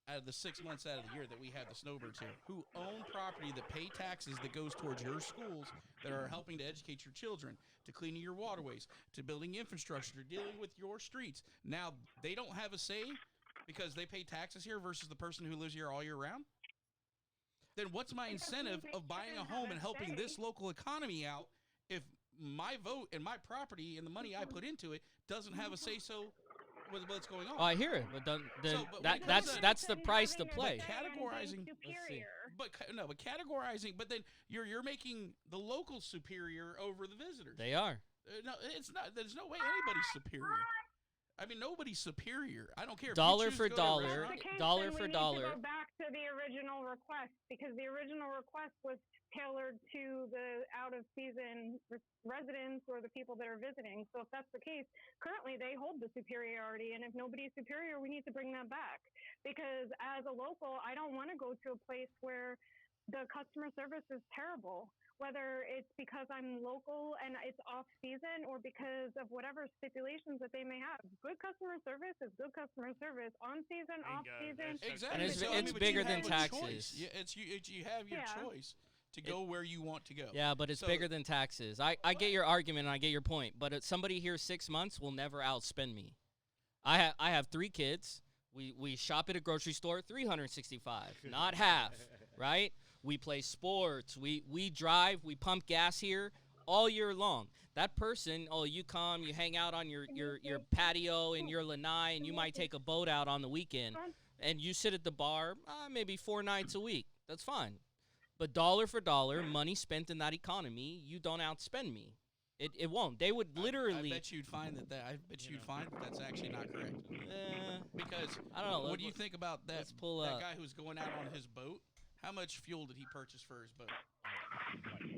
out of the 6 months out of the year that we have the snowbirds here, who own property that pay taxes that goes towards your schools, that are helping to educate your children, to cleaning your waterways, to building infrastructure, to dealing with your streets. Now they don't have a say because they pay taxes here versus the person who lives here all year round. Then what's my incentive of buying a home and helping this local economy out if my vote and my property and the money I put into it doesn't have a say-so with what's going on? Oh, I hear it, but then but when it comes to- that's the price to play. Categorizing- Superior. But categorizing. But then you're making the local superior over the visitors. They are. No, it's not. There's no way anybody's superior. I mean, nobody's superior. I don't care. If you Dollar choose for to go to a dollar. If restaurant- that's the case, dollar then for we need dollar. to go back to the original request, because the original request was tailored to the out-of-season residents or the people that are visiting. So if that's the case, currently they hold the superiority, and if nobody's superior, we need to bring that back. Because as a local, I don't want to go to a place where the customer service is terrible, whether it's because I'm local and it's off season or because of whatever stipulations that they may have. Good customer service is good customer service on season, off Bingo. season. That's so Exactly. And it's- So, I it's mean, but you bigger than have a taxes. choice. Yeah, you have your Yeah. choice to go where you want to go. Yeah, but it's So- bigger than taxes. I get your argument and I get your point, but somebody here 6 months will never outspend me. I have 3 kids. We shop at a grocery store 365, not half, right? We play sports. We drive. We pump gas here all year long. That person, you come, you hang out on your patio in your lanai, and you might take a boat out on the weekend, and you sit at the bar maybe 4 nights a week. That's fine. But dollar for dollar, money spent in that economy, you don't outspend me. It won't. They would literally. I bet you'd find that's actually not correct. Because I don't know. what do you think about that? let's pull that up. guy who's going out on his boat. How much fuel did he purchase for his boat?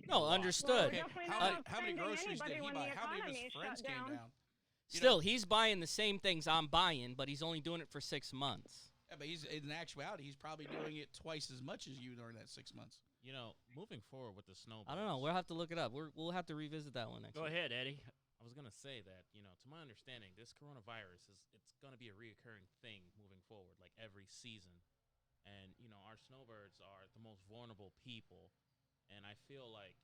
No, understood. Okay, definitely how not many outspending groceries did anybody he when buy? the How many of economy his is friends shut came down. down? You Still, know, he's buying the same things I'm buying, but he's only doing it for 6 months. yeah, but in actuality, he's probably doing it twice as much as you during that 6 months. You know, moving forward with the snowbirds. I don't know. We'll have to look it up. We'll have to revisit that one next Go week. ahead, Eddie. I was gonna say that, to my understanding, this coronavirus it's gonna be a reoccurring thing moving forward, like every season. And our snowbirds are the most vulnerable people, and I feel like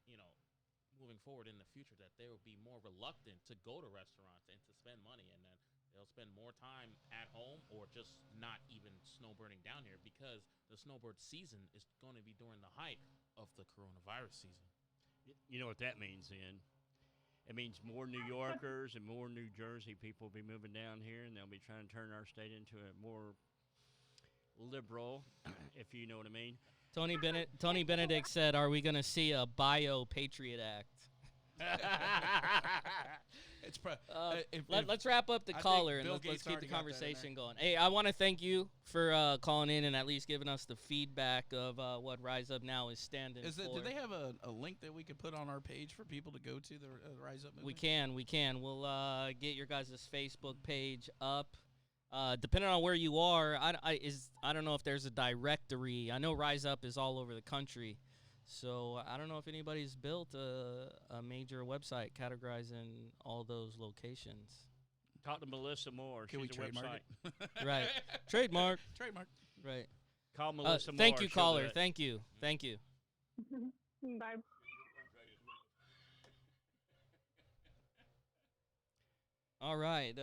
moving forward in the future that they will be more reluctant to go to restaurants and to spend money, and then they'll spend more time at home or just not even snowbirding down here because the snowbird season is going to be during the height of the coronavirus season. You know what that means then? It means more New Yorkers and more New Jersey people will be moving down here, and they'll be trying to turn our state into a more liberal, if you know what I mean. Tony Benedict said, "Are we going to see a Bio Patriot Act?" It's pro- Let's wrap up the I think caller and Bill let's Gates keep the already got that in conversation going. Hey, I want to thank you for calling in and at least giving us the feedback of what Rise Up Now is standing for. do they have a link that we could put on our page for people to go to the Rise Up movement? We can. We'll get your guys' Facebook page up. Depending on where you are, I don't know if there's a directory. I know Rise Up is all over the country, so I don't know if anybody's built a major website categorizing all those locations. Talk to Melissa Moore. Can we She's a trademark website. it? Right. Trademark. Trademark. Right. Call Melissa Moore. Thank you, she'll do caller. it. Thank you. Thank you. Bye. All right.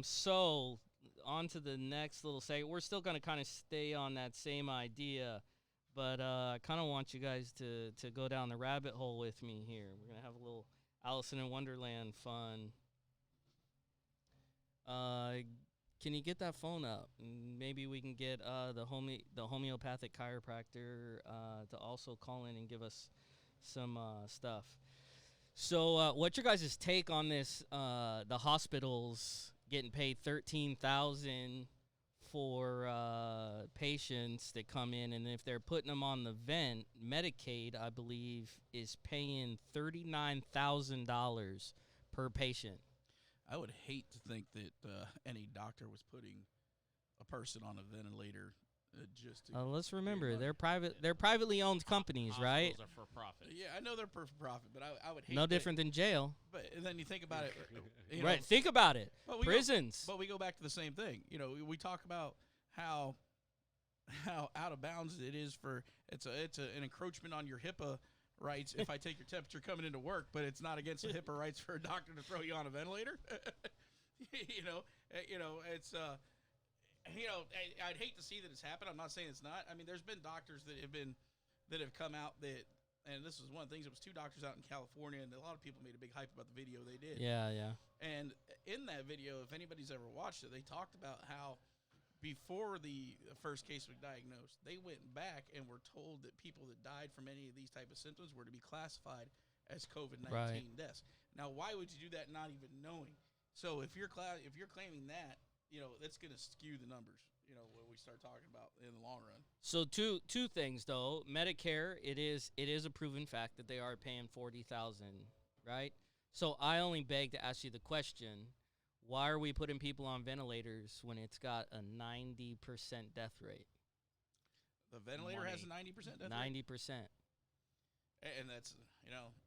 So on to the next little segment. We're still going to kind of stay on that same idea, but I kind of want you guys to go down the rabbit hole with me here. We're going to have a little Alice in Wonderland fun. Can you get that phone up? And maybe we can get the homeopathic chiropractor to also call in and give us some stuff. So, what's your guys' take on this? The hospitals getting paid $13,000 for patients that come in, and if they're putting them on the vent, Medicaid, I believe, is paying $39,000 per patient. I would hate to think that any doctor was putting a person on a ventilator just to. Let's remember, money. they're private. They're privately owned companies, right? Hospitals are for profit. Yeah, I know they're for profit, but I would hate No that- different than jail. But then you think about it, you Right. know, Think about it. but we go- Prisons. But we go back to the same thing. We talk about how out of bounds it is for it's an encroachment on your HIPAA rights if I take your temperature coming into work, but it's not against the HIPAA rights for a doctor to throw you on a ventilator. It's I'd hate to see that it's happened. I'm not saying it's not. I mean, there's been doctors that have come out that, and this was one of the things. It was 2 doctors out in California, and a lot of people made a big hype about the video they did. Yeah. And in that video, if anybody's ever watched it, they talked about how before the first case was diagnosed, they went back and were told that people that died from any of these type of symptoms were to be classified as COVID-19 Right. deaths. Now, why would you do that not even knowing? So if you're claiming that, that's going to skew the numbers, when we start talking about in the long run. So two things though. Medicare, it is a proven fact that they are paying $40,000, right? So I only beg to ask you the question: why are we putting people on ventilators when it's got a 90% death rate? The ventilator has a 90% death rate? 90%. And that's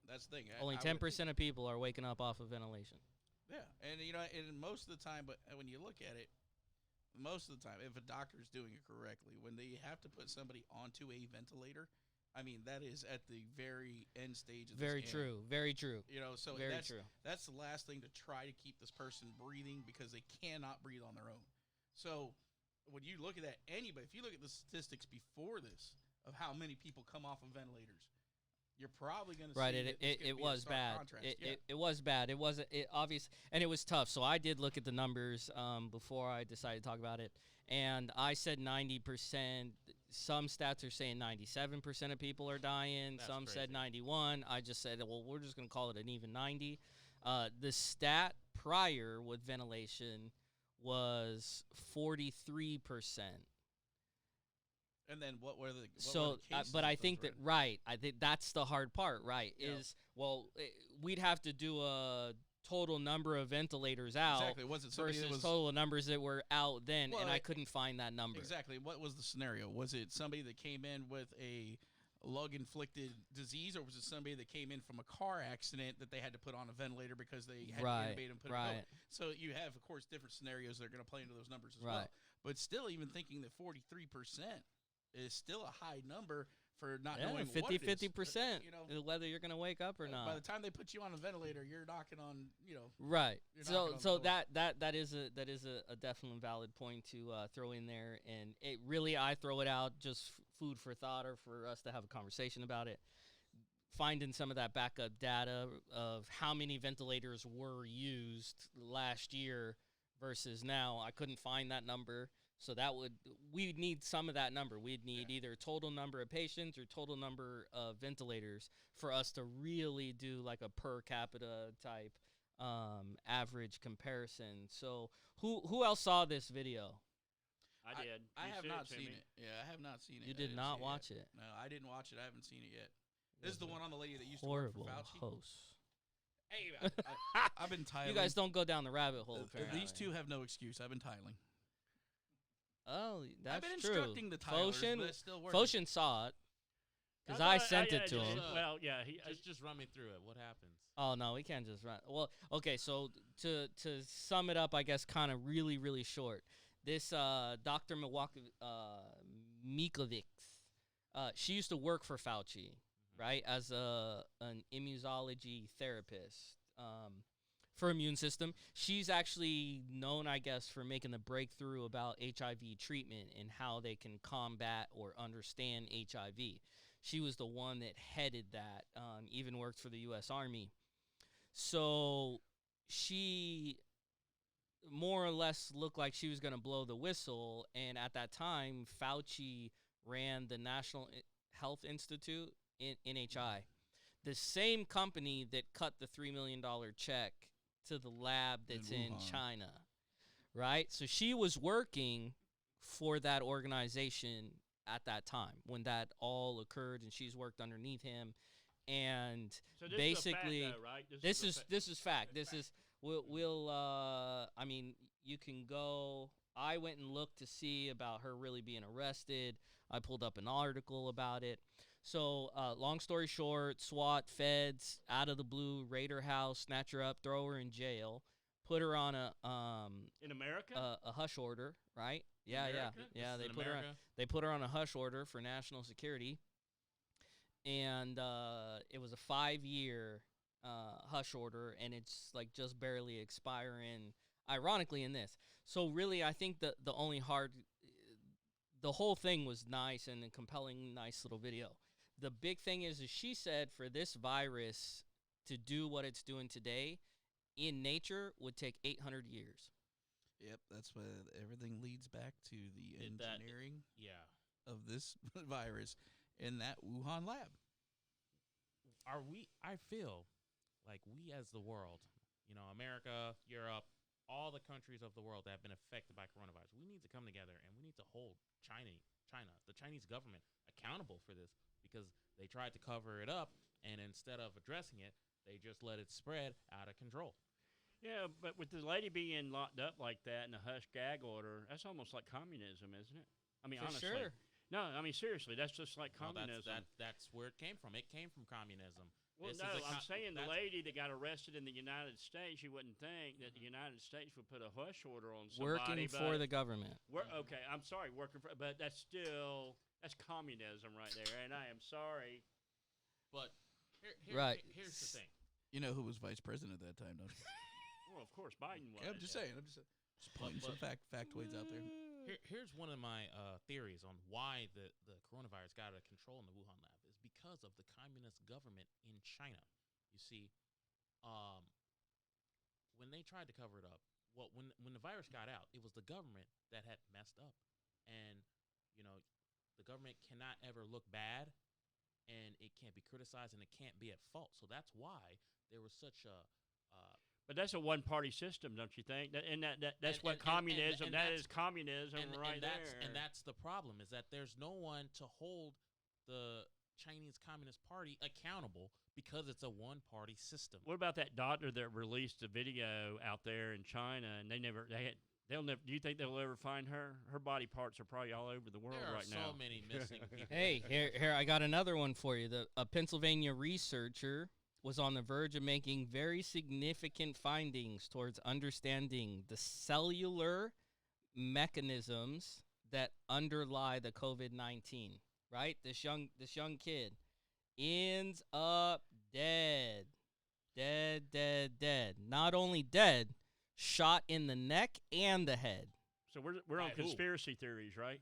that's the thing. Only I 10% of people are waking up off of ventilation. Yeah, and and most of the time, but when you look at it, most of the time, if a doctor's doing it correctly, when they have to put somebody onto a ventilator, I mean that is at the very end stage of Very this true. Very true. So Very that's true. that's the last thing to try to keep this person breathing because they cannot breathe on their own. So when you look at that, anybody, if you look at the statistics before this of how many people come off of ventilators, you're probably going to Right, see that it was bad. Contrast. It was bad. It wasn't obvious, and it was tough. So I did look at the numbers before I decided to talk about it, and I said 90%. Some stats are saying 97% of people are dying. That's Some said crazy. 91. I just said, well, we're just going to call it an even 90. The stat prior with ventilation was 43%. And then what were the cases but I those think were that in? right. I think that's the hard part. Right? Yeah. We'd have to do a total number of ventilators out Exactly. Was it somebody versus that was total numbers that were out then, Well, and I couldn't find that number. exactly? What was the scenario? Was it somebody that came in with a lung-inflicted disease, or was it somebody that came in from a car accident that they had to put on a ventilator because they had to intubate and put a right. So you have, of course, different scenarios that are going to play into those numbers as Right. well. But still, even thinking that 43% is still a high number for not knowing what it is. 50%. You know, Whether you're going to wake up or by not. the time they put you on a ventilator, you're knocking on, Right. You're So knocking on so the door. that is a definitely valid point to throw in there, and it really I throw it out just food for thought or for us to have a conversation about it. Finding some of that backup data of how many ventilators were used last year versus now, I couldn't find that number. So we'd need some of that number. We'd need either total number of patients or total number of ventilators for us to really do like a per capita type average comparison. So who else saw this video? I did. I You have sent not to seen me. it. Yeah, I have not seen it. You I did didn't not see watch yet. it. No, I didn't watch it. I haven't seen it yet. This is the one on the lady that used Horrible to work for Fauci. hosts. Hey, I've been tiling. You guys don't go down the rabbit hole. Apparently. These two have no excuse. I've been tiling. Oh, that's I've been true. instructing the tilers, Foshin, but it's still working. Foshin saw it because thought I sent it to just- him. Well, yeah, Just run me through it. What happens? Oh no, we can't just run. Well, okay, so to sum it up, I guess, kind of really short. This Dr. Mikovic, she used to work for Fauci, right, as an immunology therapist for immune system. She's actually known, I guess, for making the breakthrough about HIV treatment and how they can combat or understand HIV. She was the one that headed that, even worked for the U.S. Army. So she more or less looked like she was going to blow the whistle. And at that time, Fauci ran the National Health Institute in NHI, the same company that cut the $3 million check to the lab that's in Wuhan. China, right? So she was working for that organization at that time when that all occurred, and she's worked underneath him. And So this basically, is a fact, though, right? this a is fact. this is fact. This is we'll I mean, you can go. I went and looked to see about her really being arrested. I pulled up an article about it. So, long story short, SWAT, feds, out of the blue, raid her house, snatch her up, throw her in jail, put her on a In America? a hush order, right? Yeah, America? yeah. This is They in put her on, America? they put her on a hush order for national security, and it was a 5-year hush order, and it's like just barely expiring. Ironically, in this, so really, I think the only the whole thing was nice and a compelling, nice little video. The big thing is she said for this virus to do what it's doing today in nature would take 800 years. Yep, that's what everything leads back to the Did that- engineering Yeah. of this virus in that Wuhan lab. I feel like we as the world, America, Europe, all the countries of the world that have been affected by coronavirus, we need to come together and we need to hold the Chinese government accountable for this, because they tried to cover it up, and instead of addressing it, they just let it spread out of control. Yeah, but with the lady being locked up like that in a hush gag order, that's almost like communism, isn't it? I mean, For honestly. sure. No, I mean seriously, that's just like Well, communism. that's where it came from. It came from communism. Well, This no, is a I'm saying the that's- lady that got arrested in the United States, you wouldn't think that the United States would put a hush order on somebody. Working for the government. Okay, I'm sorry, working for, but that's communism right there, and I am sorry. But Right. Here's the thing. You know who was vice president at that time, don't you? Well, of course, Biden was. Yeah, I'm just saying. Just pointing some factoids out there. Here's one of my theories on why the coronavirus got out of control in the Wuhan lab is because of the communist government in China. You see, when they tried to cover it up, well, when the virus got out, it was the government that had messed up, and the government cannot ever look bad, and it can't be criticized, and it can't be at fault. So that's why there was such a But that's a one-party system, don't you think? That's And- what and- communism. and That that's- is communism right there. And that's the problem, is that there's no one to hold the Chinese Communist Party accountable because it's a one-party system. What about that doctor that released a video out there in China, and they'll never. Do you think they'll ever find her? Her body parts are probably all over the world There are right now. so many missing people. Hey, here I got another one for you. A Pennsylvania researcher was on the verge of making very significant findings towards understanding the cellular mechanisms that underlie the COVID-19. Right? This young kid ends up dead. Dead. Not only dead, shot in the neck and the head. So we're on By who? conspiracy theories, right?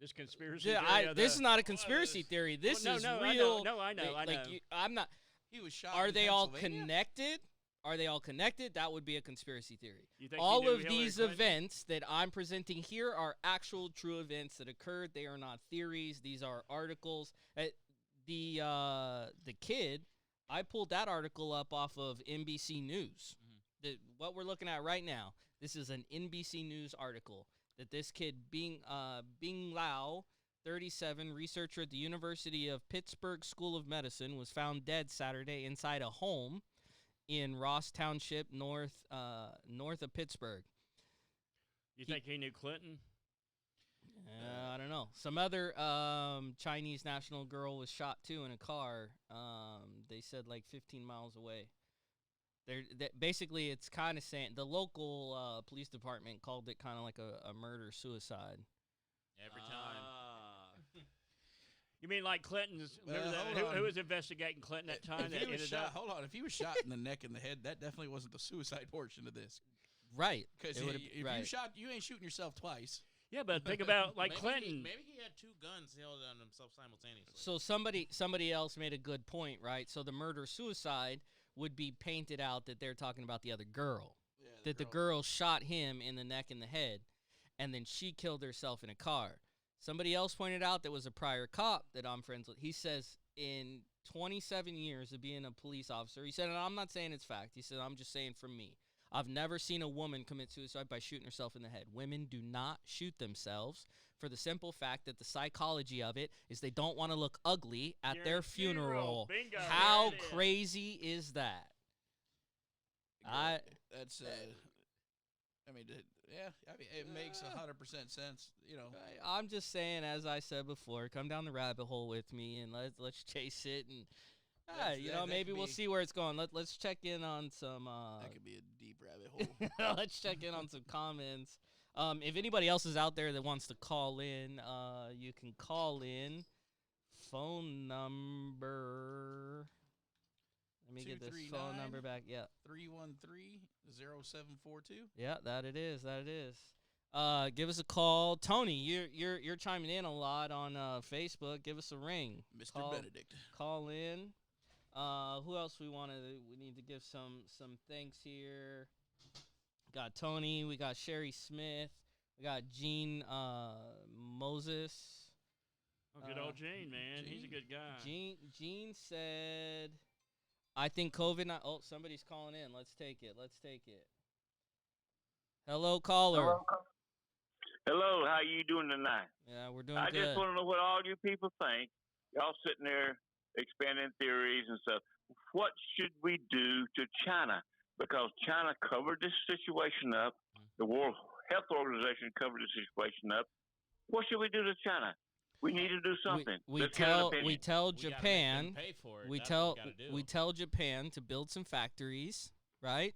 This conspiracy. Yeah, theory of this the- is not a conspiracy theory. This no, is no, real. I know. I know. I'm not. He was shot. Are in they all Pennsylvania? connected? Are they all connected? That would be a conspiracy theory. You think he All knew of Hillary these Clinton? events that I'm presenting here are actual true events that occurred. They are not theories. These are articles. The kid, I pulled that article up off of NBC News. What we're looking at right now, this is an NBC News article that this kid, Bing Lau, 37, researcher at the University of Pittsburgh School of Medicine, was found dead Saturday inside a home in Ross Township, north of Pittsburgh. You think he knew Clinton? I don't know. Some other Chinese national girl was shot too in a car. They said like 15 miles away. Basically, it's kind of saying the local police department called it kind of like a murder suicide. Every time. You mean like Clinton's? Remember hold that, on. who was investigating Clinton at that time? If That he was ended shot, up. hold on. If he was shot in the neck and the head, that definitely wasn't the suicide portion of this. Right. Because It if would've- you right. shot, you ain't shooting yourself twice. Yeah, but think about like maybe Clinton. Maybe he had two guns held on himself simultaneously. So somebody else made a good point, right? So the murder suicide would be painted out that they're talking about the other girl. That the girl shot him in the neck and the head, and then she killed herself in a car. Somebody else pointed out there was a prior cop that I'm friends with. He says in 27 years of being a police officer, he said, and I'm not saying it's fact, he said, I'm just saying from me, I've never seen a woman commit suicide by shooting herself in the head. Women do not shoot themselves for the simple fact that the psychology of it is they don't want to look ugly at During their a funeral. funeral. Bingo, How there it is. crazy is that? That's. I mean, it makes 100% sense. You know, I'm just saying, as I said before, come down the rabbit hole with me and let's chase it and That maybe could we'll be- see where it's going. Let's check in on some. that could be a deep rabbit hole. Let's check in on some comments. If anybody else is out there that wants to call in, you can call in. Phone number. Let me get this phone 239. number back. Yeah. 313-0742. Yeah, that it is. Give us a call, Tony. You're chiming in a lot on Facebook. Give us a ring. Mr. Call, Benedict. Call in. Who else we need to give some thanks here. Got Tony. We got Sherry Smith. We got Gene Moses. Oh, good old Gene, man. He's a good guy. Gene said, I think COVID. Oh, somebody's calling in. Let's take it. Hello, caller. Hello, how you doing tonight? Yeah, we're doing I good. just want to know what all you people think. Y'all sitting there expanding theories and stuff. What should we do to China? Because China covered this situation up. The World Health Organization covered the situation up. What should we do to China? We need to do something. We Let's get an tell opinion. we tell We gotta make them Japan pay for it. we That's tell what we, gotta do. we tell Japan to build some factories, right?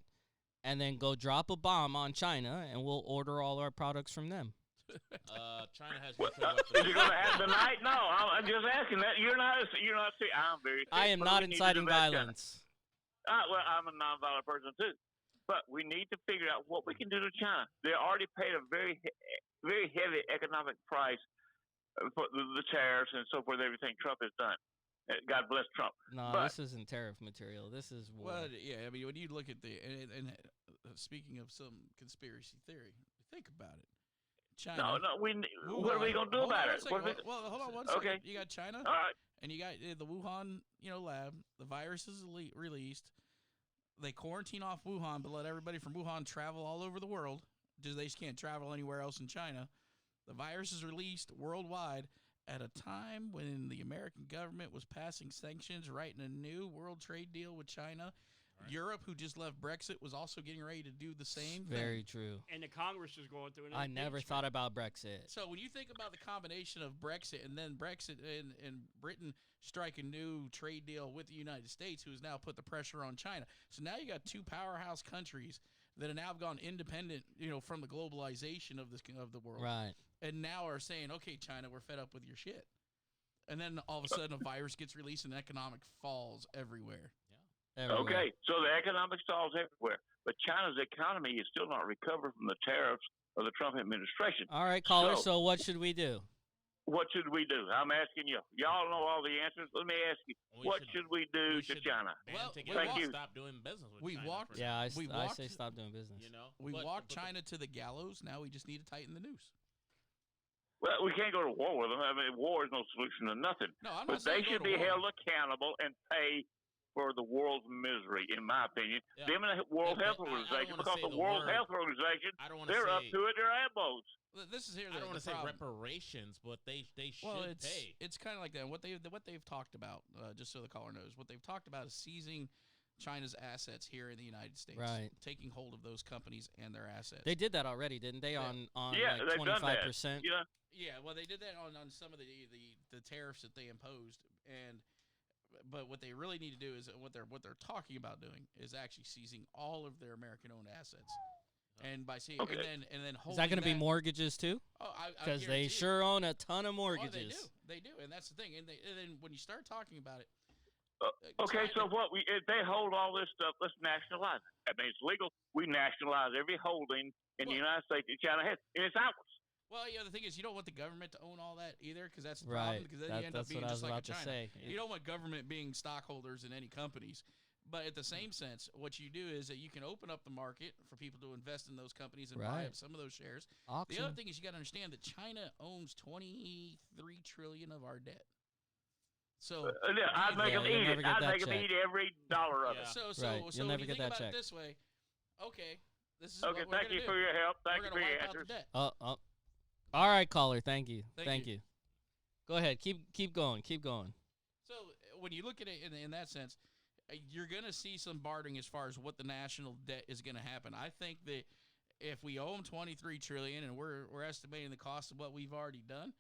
And then go drop a bomb on China, and we'll order all our products from them. China has Well, nuclear is weapons. it going to happen tonight? No, I'm just asking that. You're not. See, I'm very. I am but not we need to inciting do that, China. violence. Well, I'm a nonviolent person too, but we need to figure out what we can do to China. They already paid a very heavy economic price for the tariffs and so forth. Everything Trump has done. God bless Trump. No, But- this isn't tariff material. This is war. Well, yeah, I mean, when you look at and speaking of some conspiracy theory, think about it. China. No, what are we going to do Hold on about one it? second. What are we- Well, hold on one second. Okay. You got China, all right. and you got the Wuhan, lab. The virus is released. They quarantine off Wuhan, but let everybody from Wuhan travel all over the world. They just can't travel anywhere else in China. The virus is released worldwide at a time when the American government was passing sanctions, writing a new world trade deal with China. Right. Europe, who just left Brexit, was also getting ready to do the same Very thing. true. And the Congress is going through an I never impeachment. thought about Brexit. So when you think about the combination of Brexit and then Brexit and Britain strike a new trade deal with the United States, who has now put the pressure on China. So now you got two powerhouse countries that have now gone independent, from the globalization of the world, Right. and now are saying, "Okay, China, we're fed up with your shit." And then all of a sudden, a virus gets released and economic falls everywhere. Everywhere. Okay, so the economic stalls everywhere, but China's economy is still not recovered from the tariffs of the Trump administration. All right, caller. So- So what should we do? What should we do? I'm asking you. Y'all know all the answers. Let me ask you, We what should- should we do we to should China? ban Well, tickets thank and you. stop doing business with We China. walked- Yeah, I We I walked- say stop doing business. We But- walked but the- China to the gallows. Now we just need to tighten the noose. Well, we can't go to war with them. I mean, war is no solution to nothing. No, I'm not But they saying go should to be war. held accountable and pay for the world's misery, in my opinion. Yeah. Them and the World Yeah, Health but I don't Organization, wanna because say the the World word. Health Organization, I don't want to they're say. up to it. Their elbows. This is here. I don't want to say reparations, but they should Well, pay. it's kind of like that. What they've talked about, just so the caller knows, what they've talked about is seizing China's assets here in the United States, Right. taking hold of those companies and their assets. They did that already, didn't they? Yeah. On Yeah, like they've done that. 25%. You know, Yeah, well, they did that on some of the tariffs that they imposed, but what they really need to do is what they're talking about doing is actually seizing all of their American-owned assets, and by seeing Okay. and then holding Is that going to be that- mortgages too? Oh, I Because they guarantee you. sure own a ton of Oh, mortgages. they do, and that's the thing. And then when you start talking about it, okay, China- so if they hold all this stuff, let's nationalize it. I mean, it's legal. We nationalize every holding in the Well- United States that China has, and it's ours. Well, the thing is, you don't want the government to own all that either, because that's the Right. problem. Because then you end up That's being what I was just like about a to China. say. You don't want government being stockholders in any companies. But at the same sense, what you do is that you can open up the market for people to invest in those companies and buy Right. up some of those shares. The Auction. other thing is you got to understand that China owns 23 trillion of our debt. So, Yeah, I'd make Yeah, them you'll eat never it. get I'd that make them check. eat every dollar of Yeah. it. so, Right. You'll when never you get think that about check. it this way, okay, this is Okay, what we're thank gonna you do. for your help. We're Thank you gonna for your wipe out the answers. debt. Oh. All right, caller. Thank you. Thank Thank you. Go ahead. Keep going. Keep going. So when you look at it in that sense, you're going to see some bartering as far as what the national debt is going to happen. I think that if we owe them 23 trillion and we're estimating the cost of what we've already done,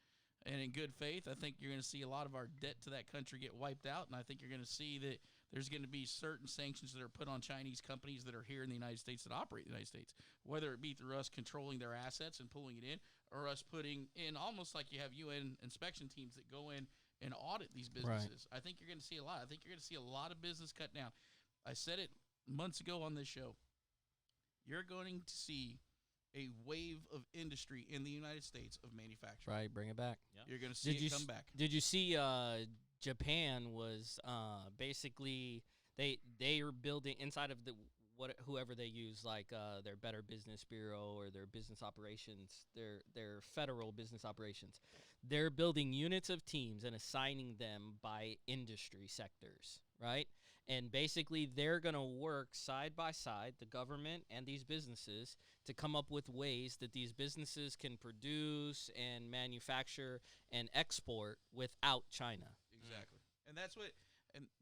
and in good faith, I think you're going to see a lot of our debt to that country get wiped out, and I think you're going to see that there's going to be certain sanctions that are put on Chinese companies that are here in the United States that operate in the United States, whether it be through us controlling their assets and pulling it in, or us putting in almost like you have UN inspection teams that go in and audit these businesses. I think you're going to see a lot. I think you're going to see a lot of business cut down. I said it months ago on this show. You're going to see a wave of industry in the United States of manufacturing. Right. Bring it back. You're going to see it come back. Did you see Japan was basically they are building inside of the whoever they use, like their Better Business Bureau or their business operations, their federal business operations. They're building units of teams and assigning them by industry sectors, right? And basically they're going to work side by side, the government and these businesses, to come up with ways that these businesses can produce and manufacture and export without China. Exactly. And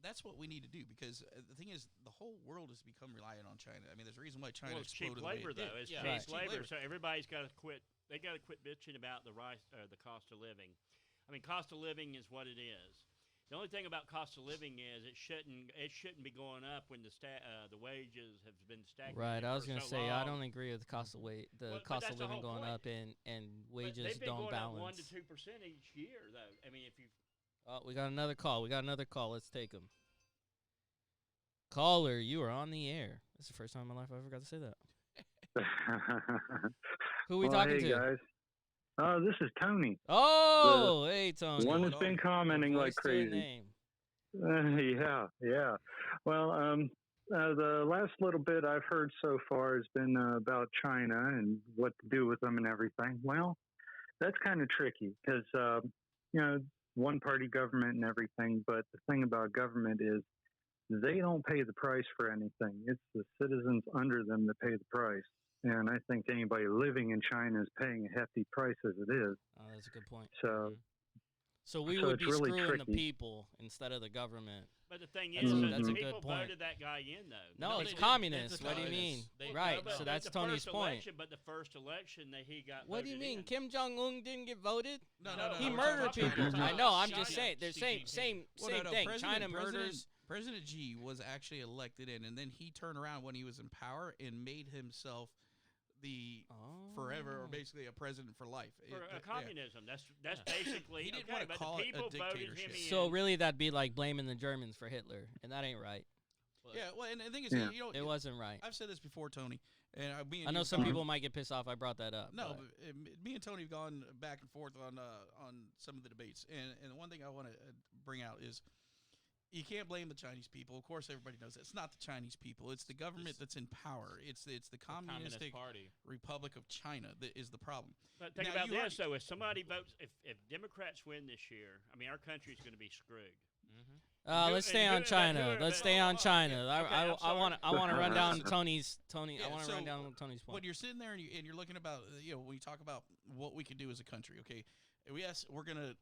that's what we need to do, because the thing is, the whole world has become reliant on China. I mean, there's a reason why China Well, it's cheap exploded the way labor it did. though. It's Yeah. cheap Right. Cheap labor, labor. so everybody's got to quit. They got to quit bitching about the cost of living. I mean, cost of living is what it is. The only thing about cost of living is it shouldn't be going up when the wages have been stagnated. Right. I was going to say I don't agree with the cost of Well, but cost that's of the living whole going point. up and wages they've been don't going up 1 balance. to 2% each year, though. I mean, if you Oh, we got another call. Let's take him. Caller, you are on the air. This is the first time in my life I ever got to say that. Who are we well, talking hey to? guys. This is Tony. Oh, hey Tony. One going has been on? commenting Voice like to a crazy. name. Yeah. Well, the last little bit I've heard so far has been about China and what to do with them and everything. Well, that's kind of tricky because, one party government and everything. But the thing about government is they don't pay the price for anything. It's the citizens under them that pay the price. And I think anybody living in China is paying a hefty price as it is. Oh, that's a good point. So, So we So would it's be really screwing the tricky. people instead of the government. But the thing That's is, a- that that's the a good people point. voted that guy in, though. No, No, it's they didn't. communist. It's What do you communist. mean? They- Right. But So that's the Tony's first point. election, but the first election that he got What do you voted mean? in. Kim Jong Un didn't get voted? No. He we're murdered talking about people. China. I know. I'm China. just saying. They're Xi same Jinping. thing. China murders. President Xi was actually elected in, and then he turned around when he was in power and made himself the forever, or basically a president for life. For Yeah. communism. That's Yeah. basically He didn't okay, wanna but call the it a people voted him dictatorship. in. So really, that'd be like blaming the Germans for Hitler, and that ain't right. But Yeah, well, and the thing is, Yeah. you It know, wasn't right. I've said this before, Tony, and I know some people might get pissed off I brought that up. No, but- but me and Tony have gone back and forth on some of the debates, and the one thing I want to bring out is you can't blame the Chinese people. Of course, everybody knows that. It's not the Chinese people. It's the government that's in power. It's the the Communist communistic Party. Republic of China that is the problem. But think Now, about you this, already- though. If somebody votes, if Democrats win this year, I mean, our country's going to be screwed. Mm-hmm. Let's stay on China. Let's stay on China. Okay, I'm I want to run down Yeah, I want to so run down Tony's When point. you're sitting there and you're looking about, when you talk about what we can do as a country, okay, yes, we're going to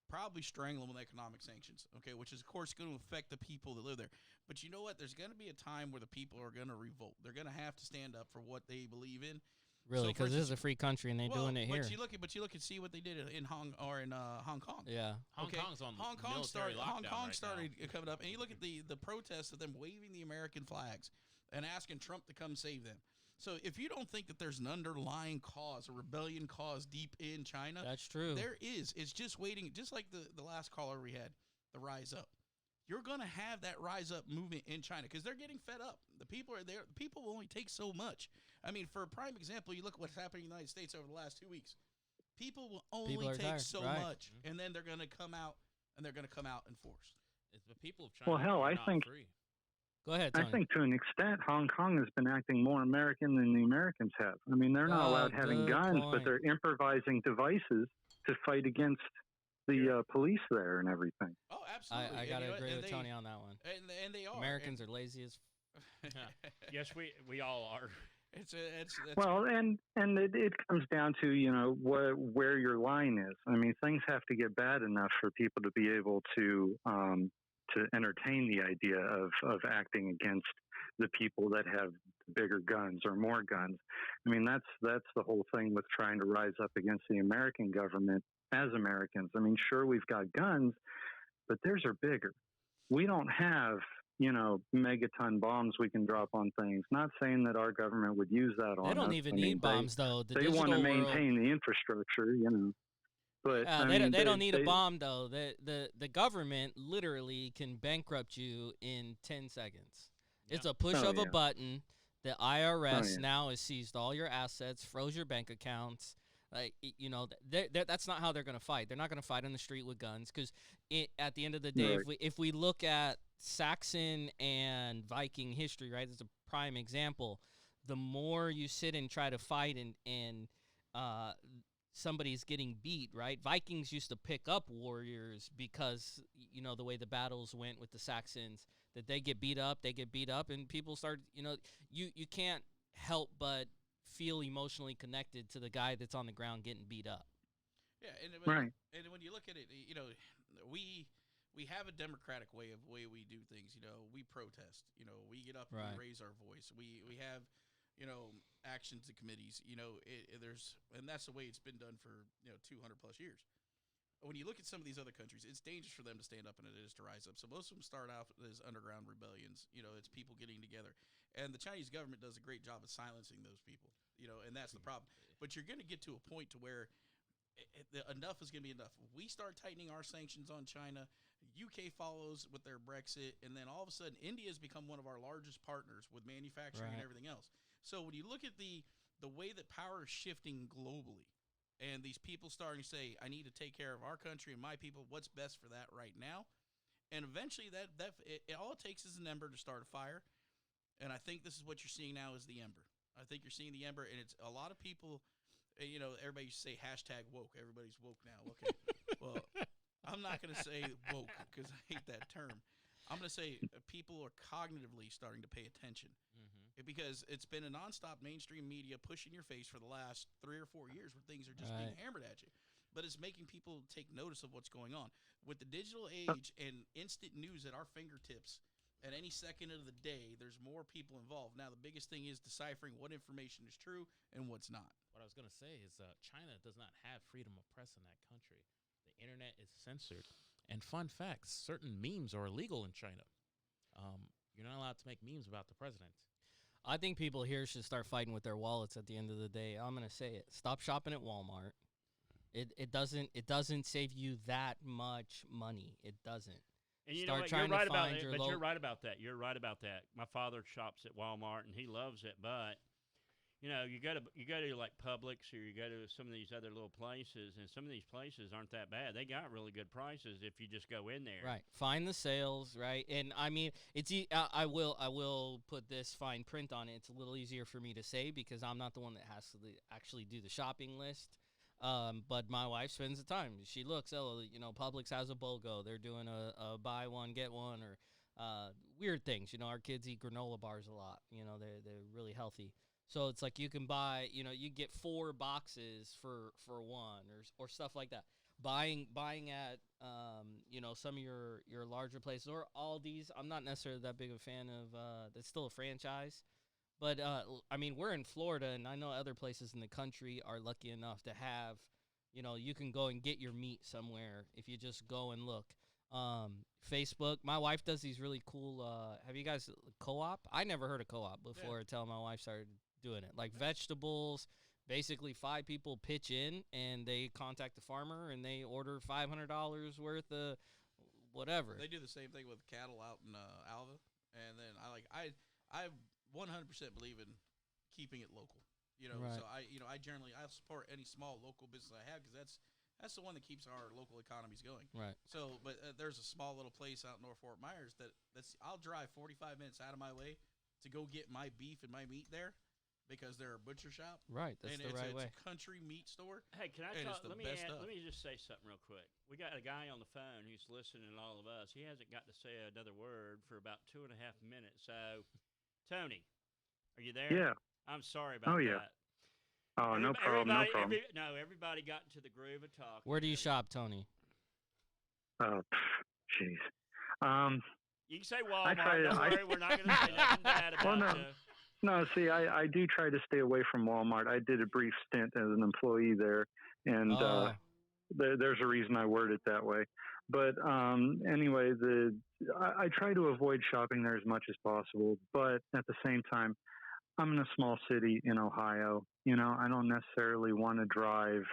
probably strangle them with economic sanctions, okay, which is, of course, going to affect the people that live there. But you know what? There's going to be a time where the people are going to revolt. They're going to have to stand up for what they believe in. Really, so for because this is a instance- free country and they're doing it here. But you look and see what they did in Hong Kong. Yeah. Hong Okay, Kong's on Hong Kong military started. lockdown Hong Kong right started now. coming up, and you look at the protests of them waving the American flags and asking Trump to come save them. So if you don't think that there's an underlying cause, a rebellion cause deep in China, That's true. there is. It's just waiting, just like the last caller we had, the Rise Up. You're going to have that Rise Up movement in China because they're getting fed up. The people are there. People will only take so much. I mean, for a prime example, you look at what's happening in the United States over the last 2 weeks. People will only People are take tired, so right. much, and then they're going to come out, and they're going to come out in force. It's the people of China. Well, hell, are I not think- free. Go ahead, I Tony. think to an extent, Hong Kong has been acting more American than the Americans have. I mean, they're not Oh, allowed having good guns, point. but they're improvising devices to fight against the police there and everything. Oh, absolutely. I And gotta you know, agree and with they- Tony on that one. And they are. Americans are lazy as. Yes, we all are. It's Well, and it comes down to where your line is. I mean, things have to get bad enough for people to be able to entertain the idea of acting against the people that have bigger guns or more guns. I mean, that's the whole thing with trying to rise up against the American government as Americans. I mean, sure, we've got guns, but theirs are bigger. We don't have megaton bombs we can drop on things. Not saying that our government would use that on They don't us. even I mean, need bombs though. The They digital want to world. maintain the infrastructure, But I They mean, don't need a bomb though. The government literally can bankrupt you in 10 seconds. It's a push Oh, of a yeah. button. The IRS yeah. now has seized all your assets, froze your bank accounts. Like that's not how they're going to fight. They're not going to fight on the street with guns because at the end of the day, Right. if we look at Saxon and Viking history, right, as a prime example, the more you sit and try to fight and somebody's getting beat, right? Vikings used to pick up warriors because the way the battles went with the Saxons, that they get beat up, and people start, you can't help but feel emotionally connected to the guy that's on the ground getting beat up. Yeah, and Right. And when you look at it, we have a democratic way we do things. We protest. We get up and Right. we raise our voice. We have actions and committees. And that's the way it's been done for 200 plus years. when you look at some of these other countries, it's dangerous for them to stand up and it is to rise up. So most of them start out as underground rebellions. It's people getting together. And the Chinese government does a great job of silencing those people, and that's the problem. But you're going to get to a point to where enough is going to be enough. We start tightening our sanctions on China. UK follows with their Brexit. And then all of a sudden, India has become one of our largest partners with manufacturing and everything else. So when you look at the way that power is shifting globally, and these people starting to say, I need to take care of our country and my people, what's best for that right now? And eventually, all it takes is an ember to start a fire. And I think this is what you're seeing now is the ember. I think you're seeing the ember, and it's a lot of people, everybody used to say #woke. Everybody's woke now. Okay. Well, I'm not going to say woke because I hate that term. I'm going to say people are cognitively starting to pay attention. Because it's been a nonstop mainstream media pushing your face for the last 3 or 4 years where things are just being hammered at you. But it's making people take notice of what's going on. With the digital age and instant news at our fingertips, at any second of the day, there's more people involved. Now, the biggest thing is deciphering what information is true and what's not. What I was going to say is China does not have freedom of press in that country. The internet is censored. And fun facts, certain memes are illegal in China. You're not allowed to make memes about the president. I think people here should start fighting with their wallets at the end of the day. I'm going to say it. Stop shopping at Walmart. It doesn't save you that much money. It doesn't. And you Start know what? trying You're right to about find it, your but low- you're right about that. You're right about that. My father shops at Walmart and he loves it, but you go to like Publix or you go to some of these other little places, and some of these places aren't that bad. They got really good prices if you just go in there. Right. Find the sales, right? And I mean, I will put this fine print on it. It's a little easier for me to say because I'm not the one that has to actually do the shopping list. But my wife spends the time. She looks, Publix has a BOGO. They're doing a buy one, get one, or weird things. Our kids eat granola bars a lot. They're really healthy. So it's like you can buy, you get 4 boxes for one or stuff like that. Buying at, some of your larger places or Aldi's. I'm not necessarily that big of a fan of, that's still a franchise. But, we're in Florida, and I know other places in the country are lucky enough to have, you can go and get your meat somewhere if you just go and look. Facebook, my wife does these really cool, have you guys, Co-op? I never heard of Co-op before until my wife started doing it. Like vegetables, basically 5 people pitch in, and they contact the farmer, and they order $500 worth of whatever. They do the same thing with cattle out in Alva. And then I 100% believe in keeping it local. Right. So I generally support any small local business I have because that's the one that keeps our local economies going. Right. So, but there's a small little place out in North Fort Myers that's I'll drive 45 minutes out of my way to go get my beef and my meat there because they're a butcher shop. Right. That's and the right way. It's a country meat store. Hey, can I And talk? it's the Let me best let stuff. me just say something real quick. We got a guy on the phone who's listening to all of us. He hasn't got to say another word for about 2.5 minutes. So, Tony, are you there? Yeah. I'm sorry about Oh, yeah. that. Oh, no problem. No problem. Everybody got into the groove of talking. Where do you shop, Tony? Oh, jeez. You can say Walmart. try to- Don't worry, we're not going to say nothing bad about Well, no. you. No, see, I do try to stay away from Walmart. I did a brief stint as an employee there, and there's a reason I word it that way. But anyway, I try to avoid shopping there as much as possible. But at the same time, I'm in a small city in Ohio. I don't necessarily want to drive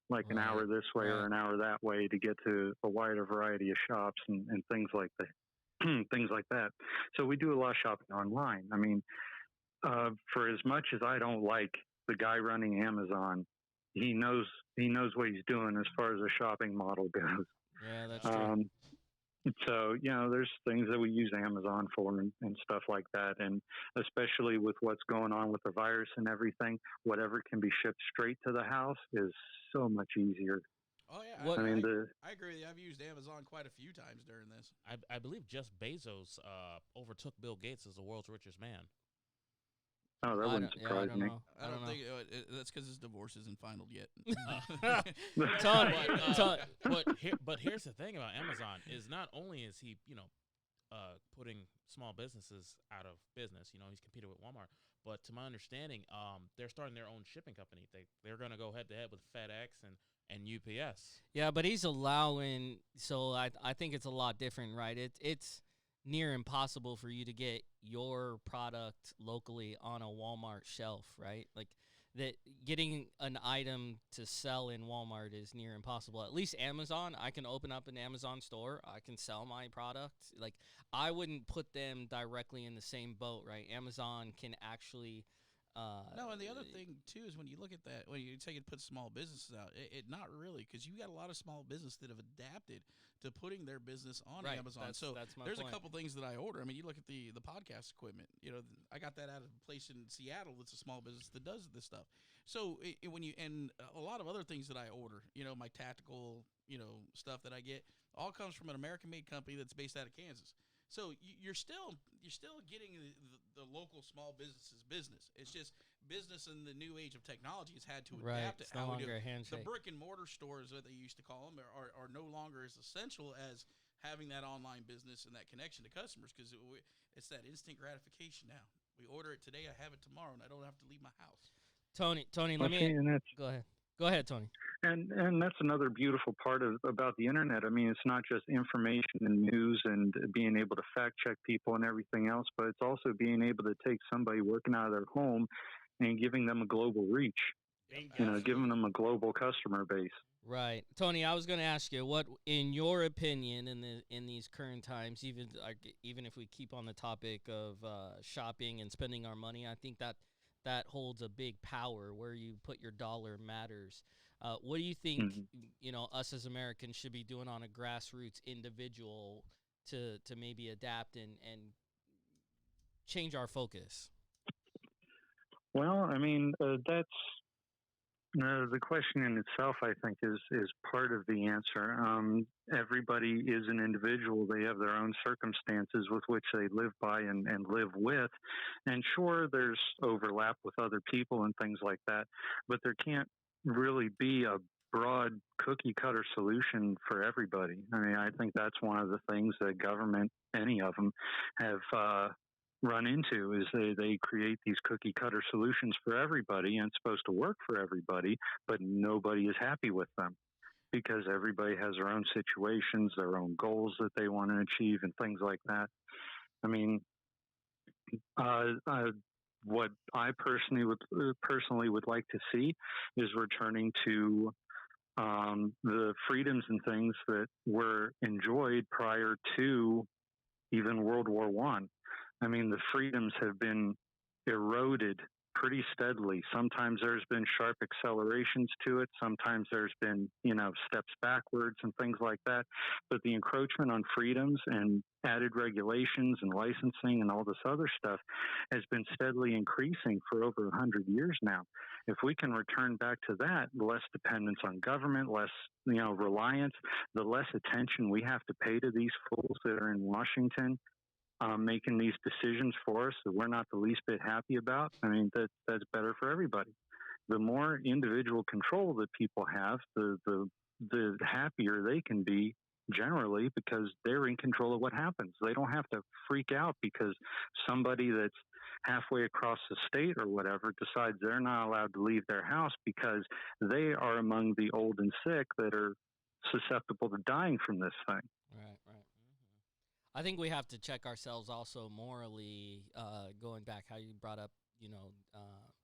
like an hour this way or an hour that way to get to a wider variety of shops and things like that. Things like that. So we do a lot of shopping online. I mean, for as much as I don't like the guy running Amazon, he knows what he's doing as far as the shopping model goes. Yeah, that's true. So, there's things that we use Amazon for and stuff like that. And especially with what's going on with the virus and everything, whatever can be shipped straight to the house is so much easier. Oh yeah, What- I mean, I agree with you. I've used Amazon quite a few times during this. I believe Jeff Bezos overtook Bill Gates as the world's richest man. that wouldn't I surprise don't me. know. I don't know. think that's because his divorce isn't final yet. Tony, But here's the thing about Amazon is not only is he putting small businesses out of business, he's competing with Walmart, But to my understanding, they're starting their own shipping company. They're going to go head to head with FedEx and UPS. Yeah, but he's allowing. So I think it's a lot different, right? It's near impossible for you to get your product locally on a Walmart shelf, right? Like that getting an item to sell in Walmart is near impossible. At least Amazon, I can open up an Amazon store. I can sell my product. Like I wouldn't put them directly in the same boat, right? Amazon can actually. No, and the other thing too is when you look at that, when you take and put small businesses out, it not really, because you got a lot of small business that have adapted to putting their business on Right, Amazon. that's- so that's my there's point. a couple things that I order. I mean, you look at the podcast equipment. You know, I got that out of a place in Seattle that's a small business that does this stuff. So when you and a lot of other things that I order, you know, my tactical, you know, stuff that I get, all comes from an American-made company that's based out of Kansas. So you're still getting the local small businesses business. It's just business in the new age of technology has had to Right, adapt it's to no how we do. longer a The handshake. brick and mortar stores that they used to call them are no longer as essential as having that online business and that connection to customers, because it's that instant gratification now. We order it today, I have it tomorrow, and I don't have to leave my house. Tony, Well, let see, me and that's go ahead, Tony. and that's another beautiful part about the internet. I mean, it's not just information and news and being able to fact check people and everything else, but it's also being able to take somebody working out of their home and giving them a global reach. You know, giving them a global customer base. Right, Tony. I was going to ask you, what, in your opinion, in these current times, even if we keep on the topic of shopping and spending our money, I think that holds a big power. Where you put your dollar matters. What do you think? You know, us as Americans should be doing on a grassroots individual to maybe adapt and change our focus? Well, I mean, that's the question in itself, I think, is part of the answer. Everybody is an individual. They have their own circumstances with which they live by and live with. And sure, there's overlap with other people and things like that, but there can't really be a broad cookie cutter solution for everybody. I mean, I think that's one of the things that government, any of them, have run into, is they create these cookie cutter solutions for everybody, and it's supposed to work for everybody, but nobody is happy with them because everybody has their own situations, their own goals that they want to achieve, and things like that. I mean, what I personally would like to see is returning to the freedoms and things that were enjoyed prior to even World War One. I mean, the freedoms have been eroded pretty steadily. Sometimes there's been sharp accelerations to it. Sometimes there's been, steps backwards and things like that. But the encroachment on freedoms and added regulations and licensing and all this other stuff has been steadily increasing for over 100 years now. If we can return back to that, less dependence on government, less, reliance, the less attention we have to pay to these fools that are in Washington, making these decisions for us that we're not the least bit happy about. I mean, that's better for everybody. The more individual control that people have, the happier they can be generally, because they're in control of what happens. They don't have to freak out because somebody that's halfway across the state or whatever decides they're not allowed to leave their house because they are among the old and sick that are susceptible to dying from this thing. Right. I think we have to check ourselves also morally, going back how you brought up,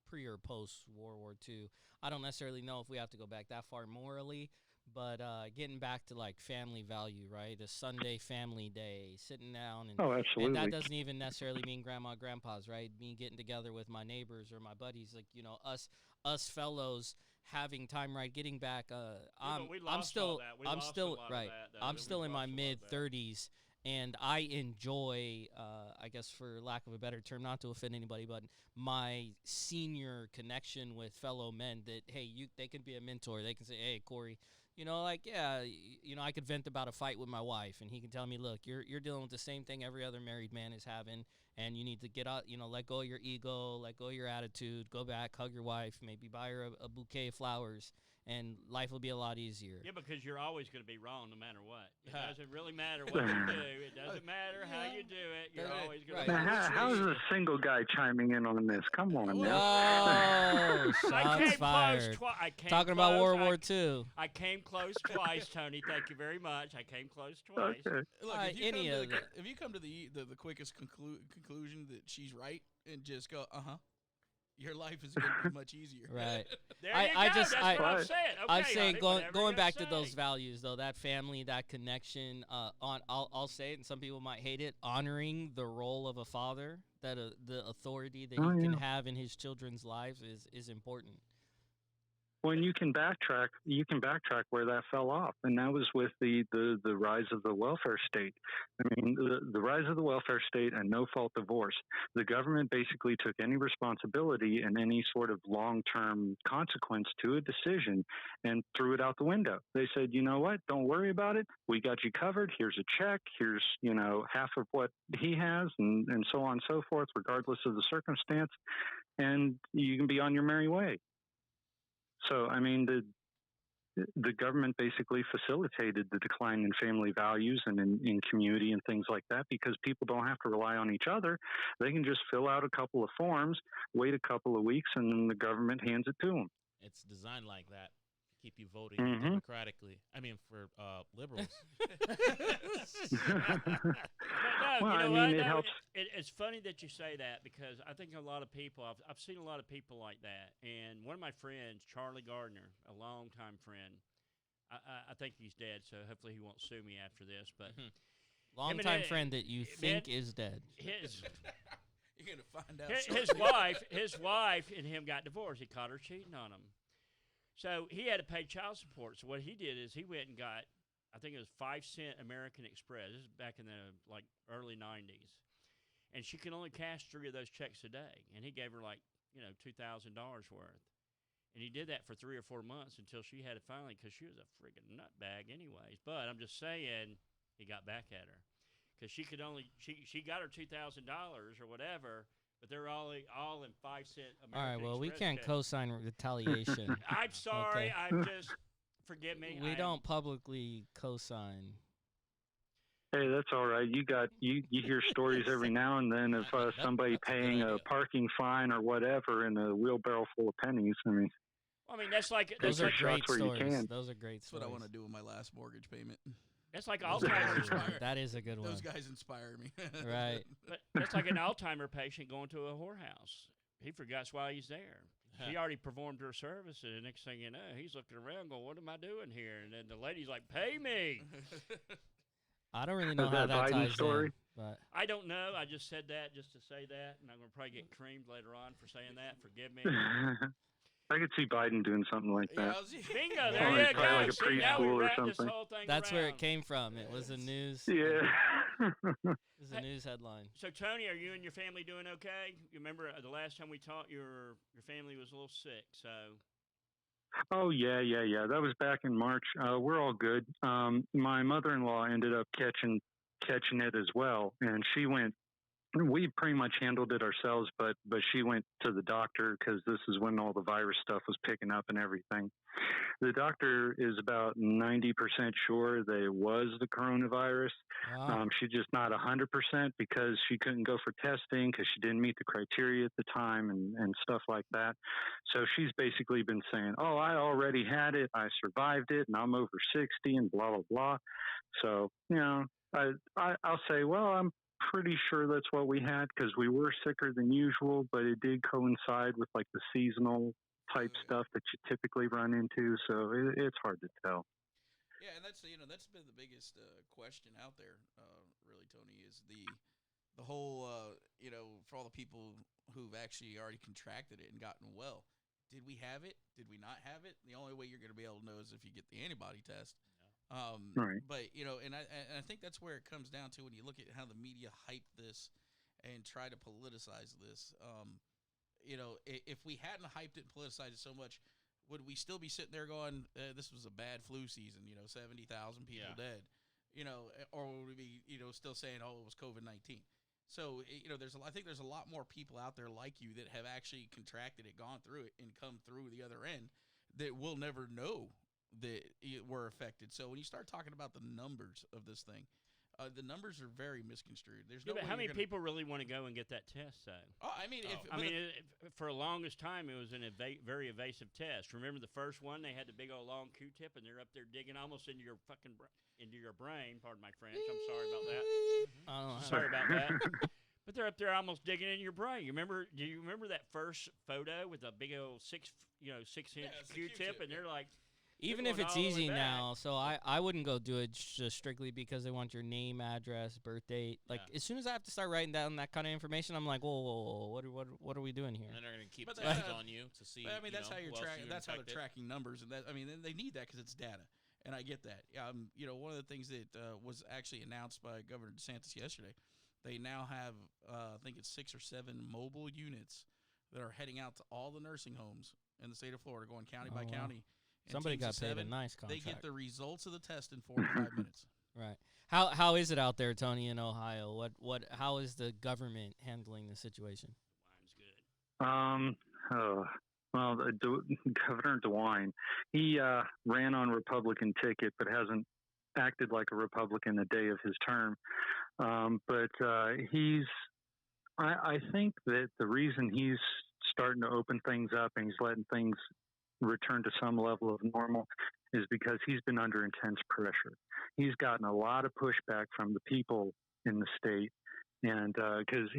pre or post World War II. I don't necessarily know if we have to go back that far morally, but getting back to like family value, right? A Sunday family day, sitting down and, absolutely. and that doesn't even necessarily mean grandma, grandpa's, right? Me getting together with my neighbors or my buddies, like, us fellows having time, right? Getting back, I'm still in my mid 30s. And I enjoy, I guess for lack of a better term, not to offend anybody, but my senior connection with fellow men that, hey, they can be a mentor. They can say, hey, Corey, I could vent about a fight with my wife, and he can tell me, look, you're dealing with the same thing every other married man is having, and you need to get out, let go of your ego, let go of your attitude, go back, hug your wife, maybe buy her a bouquet of flowers, and life will be a lot easier. Yeah, because you're always going to be wrong no matter what. It doesn't really matter what you do. It doesn't matter how you do it. You're Right, always going right. to Now, be how is a single guy chiming in on this? Come on now. Oh, I shots came fired. close twice. I came Talking close. about World War II. I came close twice, Tony. Thank you very much. I came close twice. Okay. Look, Any of that. if you come to the quickest conclusion that she's right and just go, your life is going to be much easier. Right. There I- you I go. just- That's I- what I'm saying. Okay, I'm saying honey, going whatever you're back to gonna those say. values though, that family, that connection. I'll say it, and some people might hate it. Honoring the role of a father, that the authority that he can have in his children's lives is important. When you can backtrack where that fell off, and that was with the rise of the welfare state. I mean, the rise of the welfare state and no fault divorce. The government basically took any responsibility and any sort of long term consequence to a decision and threw it out the window. They said, you know what? Don't worry about it. We got you covered. Here's a check. Here's half of what he has, and so on and so forth, regardless of the circumstance, and you can be on your merry way. So, I mean, the government basically facilitated the decline in family values and in community and things like that because people don't have to rely on each other. They can just fill out a couple of forms, wait a couple of weeks, and then the government hands it to them. It's designed like that to keep you voting Mhm. democratically. I mean, for liberals. But no, Well, you know I what? mean, it No, helps. it's funny that you say that because I think a lot of people, I've seen a lot of people like that. And one of my friends, Charlie Gardner, a longtime friend, I think he's dead, so hopefully he won't sue me after this. But Longtime Ed- friend that you think is dead. his You're going to find out. his wife and him got divorced. He caught her cheating on him. So he had to pay child support. So what he did is he went and got, I think it was 5-cent American Express. This is back in the early 90s. And she could only cash 3 of those checks a day. And he gave her $2,000 worth. And he did that for 3 or 4 months until she had it finally because she was a friggin' nutbag anyways. But I'm just saying he got back at her. Because she could only, she got her $2,000 or whatever, but they're all in 5-cent American All right, well, we Express can't checks. co-sign retaliation. I'm sorry. Okay. I'm just, forgive me. We don't publicly co-sign. Hey, that's all right. You hear stories every now and then of somebody That's a good paying a idea. parking fine or whatever in a wheelbarrow full of pennies. I mean, I mean, that's like Those Take are your great shots where you stories. can. Those are great That's what I stories. want to do with my last mortgage payment. that's like Those are Alzheimer's. good ones. That is a good one. Those guys inspire me. Right. But that's like an Alzheimer patient going to a whorehouse. He forgets why he's there. She already performed her service, and the next thing you know, he's looking around going, what am I doing here? And then the lady's like, pay me. I don't really know Is how that that Biden's ties story? in, but I don't know. I just said that just to say that, and I'm going to probably get creamed later on for saying that. Forgive me. I could see Biden doing something like Yeah, that. I was- Bingo, Or there it's you probably go. like a See, now we preschool or wrap this something. whole thing that's where it around. came from. It was a news. Yeah. It was a news headline. So, Tony, are you and your family doing okay? You remember the last time we talked, your family was a little sick, so... Oh yeah. That was back in March. We're all good. My mother-in-law ended up catching it as well, and she went. We pretty much handled it ourselves, but she went to the doctor because this is when all the virus stuff was picking up and everything. The doctor is about 90% sure that it was the coronavirus. Wow. She's just not 100% because she couldn't go for testing because she didn't meet the criteria at the time and stuff like that. So she's basically been saying, oh, I already had it. I survived it and I'm over 60 and blah, blah, blah. So, I'll say, well, I'm pretty sure that's what we had because we were sicker than usual, but it did coincide with like the seasonal type stuff that you typically run into. So it's hard to tell. Yeah, and that's been the biggest question out there, really, Tony, is the whole for all the people who've actually already contracted it and gotten well. Did we have it? Did we not have it? The only way you're going to be able to know is if you get the antibody test. Right. But and I think that's where it comes down to when you look at how the media hype this and try to politicize this. If we hadn't hyped it and politicized it so much, would we still be sitting there going, "This was a bad flu season"? 70,000 people dead. Or would we be still saying, "Oh, it was COVID-19"? So I think there's a lot more people out there like you that have actually contracted it, gone through it, and come through the other end that we'll never know that were affected. So when you start talking about the numbers of this thing, the numbers are very misconstrued. There's no but way how many gonna, people really want to go and get that test, though? Oh, I mean, For the longest time, it was an very evasive test. Remember the first one? They had the big old long Q-tip, and they're up there digging almost into your into your brain. Pardon my French. I'm sorry about that. Sorry about that. But they're up there almost digging in your brain. Do you remember that first photo with a big old 6-inch Q-tip, and they're like. Even if it's easy now, so I wouldn't go do it just strictly because they want your name, address, birth date. Like as soon as I have to start writing down that kind of information, I'm like, whoa, what are we doing here? And they're gonna keep tabs on you to see. I mean, that's how you're tracking. That's how they're infected. tracking numbers, and they need that because it's data, and I get that. One of the things that was actually announced by Governor DeSantis yesterday, they now have I think it's 6 or 7 mobile units that are heading out to all the nursing homes in the state of Florida, going county by county. Somebody got paid a nice contract. They get the results of the test in 45 minutes. Right. How is it out there, Tony, in Ohio? How is the government handling the situation? Mine's good. Well, Governor DeWine, he ran on Republican ticket, but hasn't acted like a Republican the day of his term. But I think that the reason he's starting to open things up and he's letting things return to some level of normal is because he's been under intense pressure. He's gotten a lot of pushback from the people in the state. And because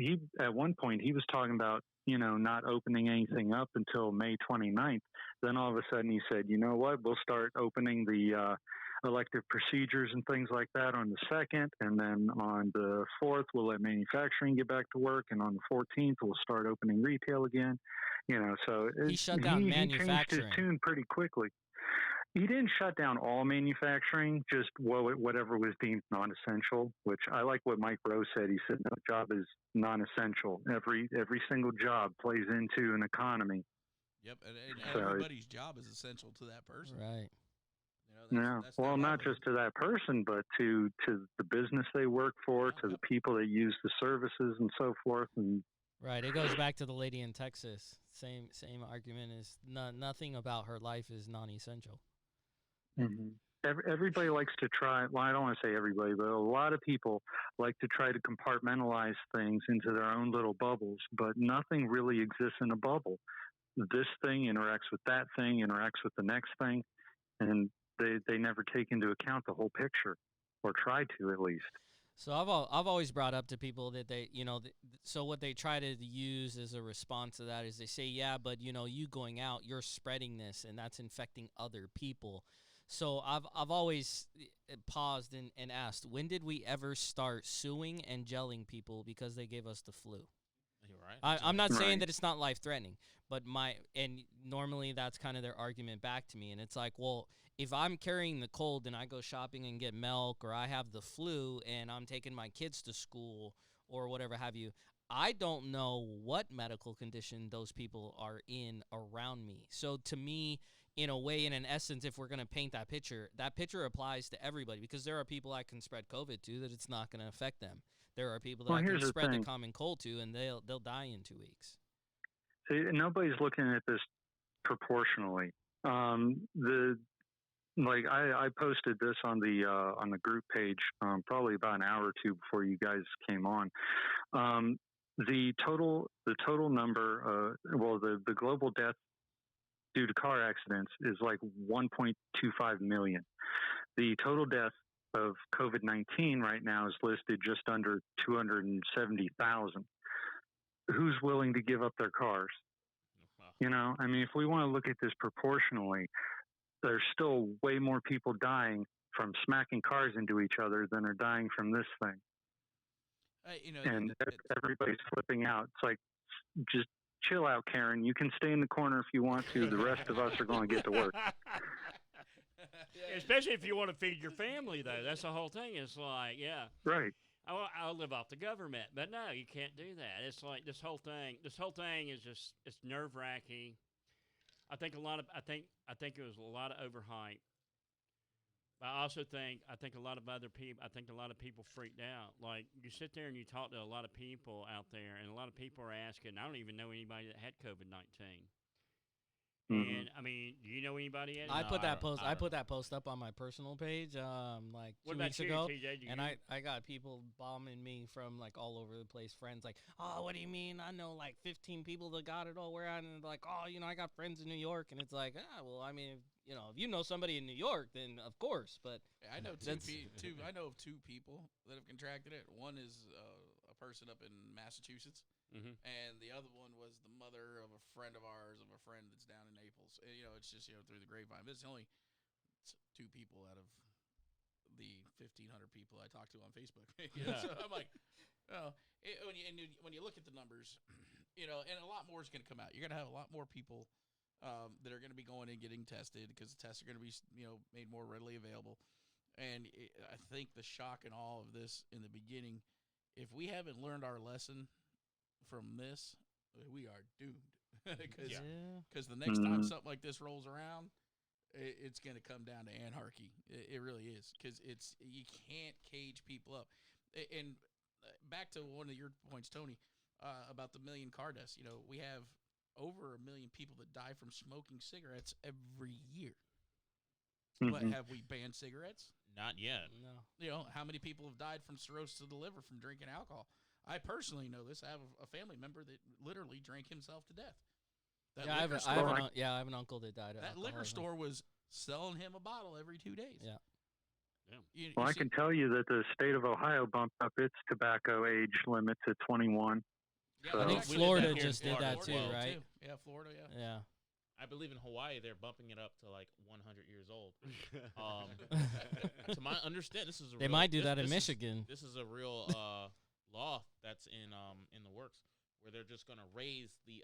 at one point he was talking about, not opening anything up until May 29th. Then all of a sudden he said, you know what, we'll start opening the elective procedures and things like that on the 2nd. And then on the 4th, we'll let manufacturing get back to work. And on the 14th, we'll start opening retail again. So he shut down manufacturing. He changed his tune pretty quickly. He didn't shut down all manufacturing, just whatever was deemed non-essential, which I like what Mike Rose said. He said, no job is non-essential. Every single job plays into an economy. Yep, and everybody's job is essential to that person. Right. That's not just to that person, but to the business they work for, to the people that use the services and so forth. And right. It goes back to the lady in Texas. Same argument is nothing about her life is non-essential. Mm-hmm. Everybody likes to try. Well, I don't want to say everybody, but a lot of people like to try to compartmentalize things into their own little bubbles. But nothing really exists in a bubble. This thing interacts with that thing, interacts with the next thing, and they never take into account the whole picture, or try to at least. So I've always brought up to people that they, so what they try to use as a response to that is they say, yeah, but you going out, you're spreading this, and that's infecting other people. So I've always paused and asked, when did we ever start suing and gelling people because they gave us the flu? You're right. I'm not saying that it's not life-threatening, but normally that's kind of their argument back to me, and it's like, well, if I'm carrying the cold and I go shopping and get milk, or I have the flu and I'm taking my kids to school or whatever have you, I don't know what medical condition those people are in around me. So to me, in a way, in an essence, if we're going to paint that picture applies to everybody, because there are people I can spread COVID to that it's not going to affect them. There are people that I can spread the common cold to, and they'll die in 2 weeks. See, nobody's looking at this proportionally. I posted this on the group page probably about an hour or two before you guys came on. The total number, the global death due to car accidents is like 1.25 million. The total death of COVID-19 right now is listed just under 270,000. Who's willing to give up their cars? If we want to look at this proportionally, there's still way more people dying from smacking cars into each other than are dying from this thing. And everybody's flipping out. It's like, just chill out, Karen. You can stay in the corner if you want to. The rest of us are going to get to work. Especially if you want to feed your family, though. That's the whole thing. It's like, yeah. Right. I'll live off the government. But no, you can't do that. It's like this whole thing is just, it's nerve-wracking. I think it was a lot of overhype. But I also think a lot of other people. I think a lot of people freaked out. Like, you sit there and you talk to a lot of people out there, and a lot of people are asking. I don't even know anybody that had COVID-19. And I mean, do you know anybody? Eddie? I No, put I that don't- post. I I don't put that post up on my personal page, like What 2 about weeks you, ago, TJ? Do and you- I got people bombing me from like all over the place. Friends like, oh, what do you mean? I know like 15 people that got it all where I, and they're like, oh, I got friends in New York, and it's like, well, I mean, if you know somebody in New York, then of course. But I know That's- I know of 2 people that have contracted it. One is a person up in Massachusetts, Mhm. and the other one was the mother of a friend of ours, of a friend that's down in Naples. And, it's just through the grapevine. But it's only 2 people out of the 1,500 people I talk to on Facebook. So I'm like, when you look at the numbers, and a lot more is going to come out. You're going to have a lot more people that are going to be going and getting tested because the tests are going to be made more readily available. And I think the shock and awe of this in the beginning, if we haven't learned our lesson from this, we are doomed. Because the next time something like this rolls around, it's going to come down to anarchy. It really is, because you can't cage people up. And back to one of your points, Tony, about the million car deaths. We have over 1 million people that die from smoking cigarettes every year. But have we banned cigarettes? Not yet. no. How many people have died from cirrhosis of the liver from drinking alcohol? I personally know this. I have a family member that literally drank himself to death. That I have, liquor I, have store, an, yeah, I have an uncle that died of that liquor alcoholism. store was selling him a bottle every 2 days. Yeah. Well, I can tell you that the state of Ohio bumped up its tobacco age limit to 21. Yeah, I think we did Florida that here in just did Florida that as too, well, right? Yeah, Florida, yeah. Yeah. I believe in Hawaii they're bumping it up to like 100 years old. To my understand, this is a They real, might do this- that in this is- Michigan. This is a real law that's in the works, where they're just gonna raise the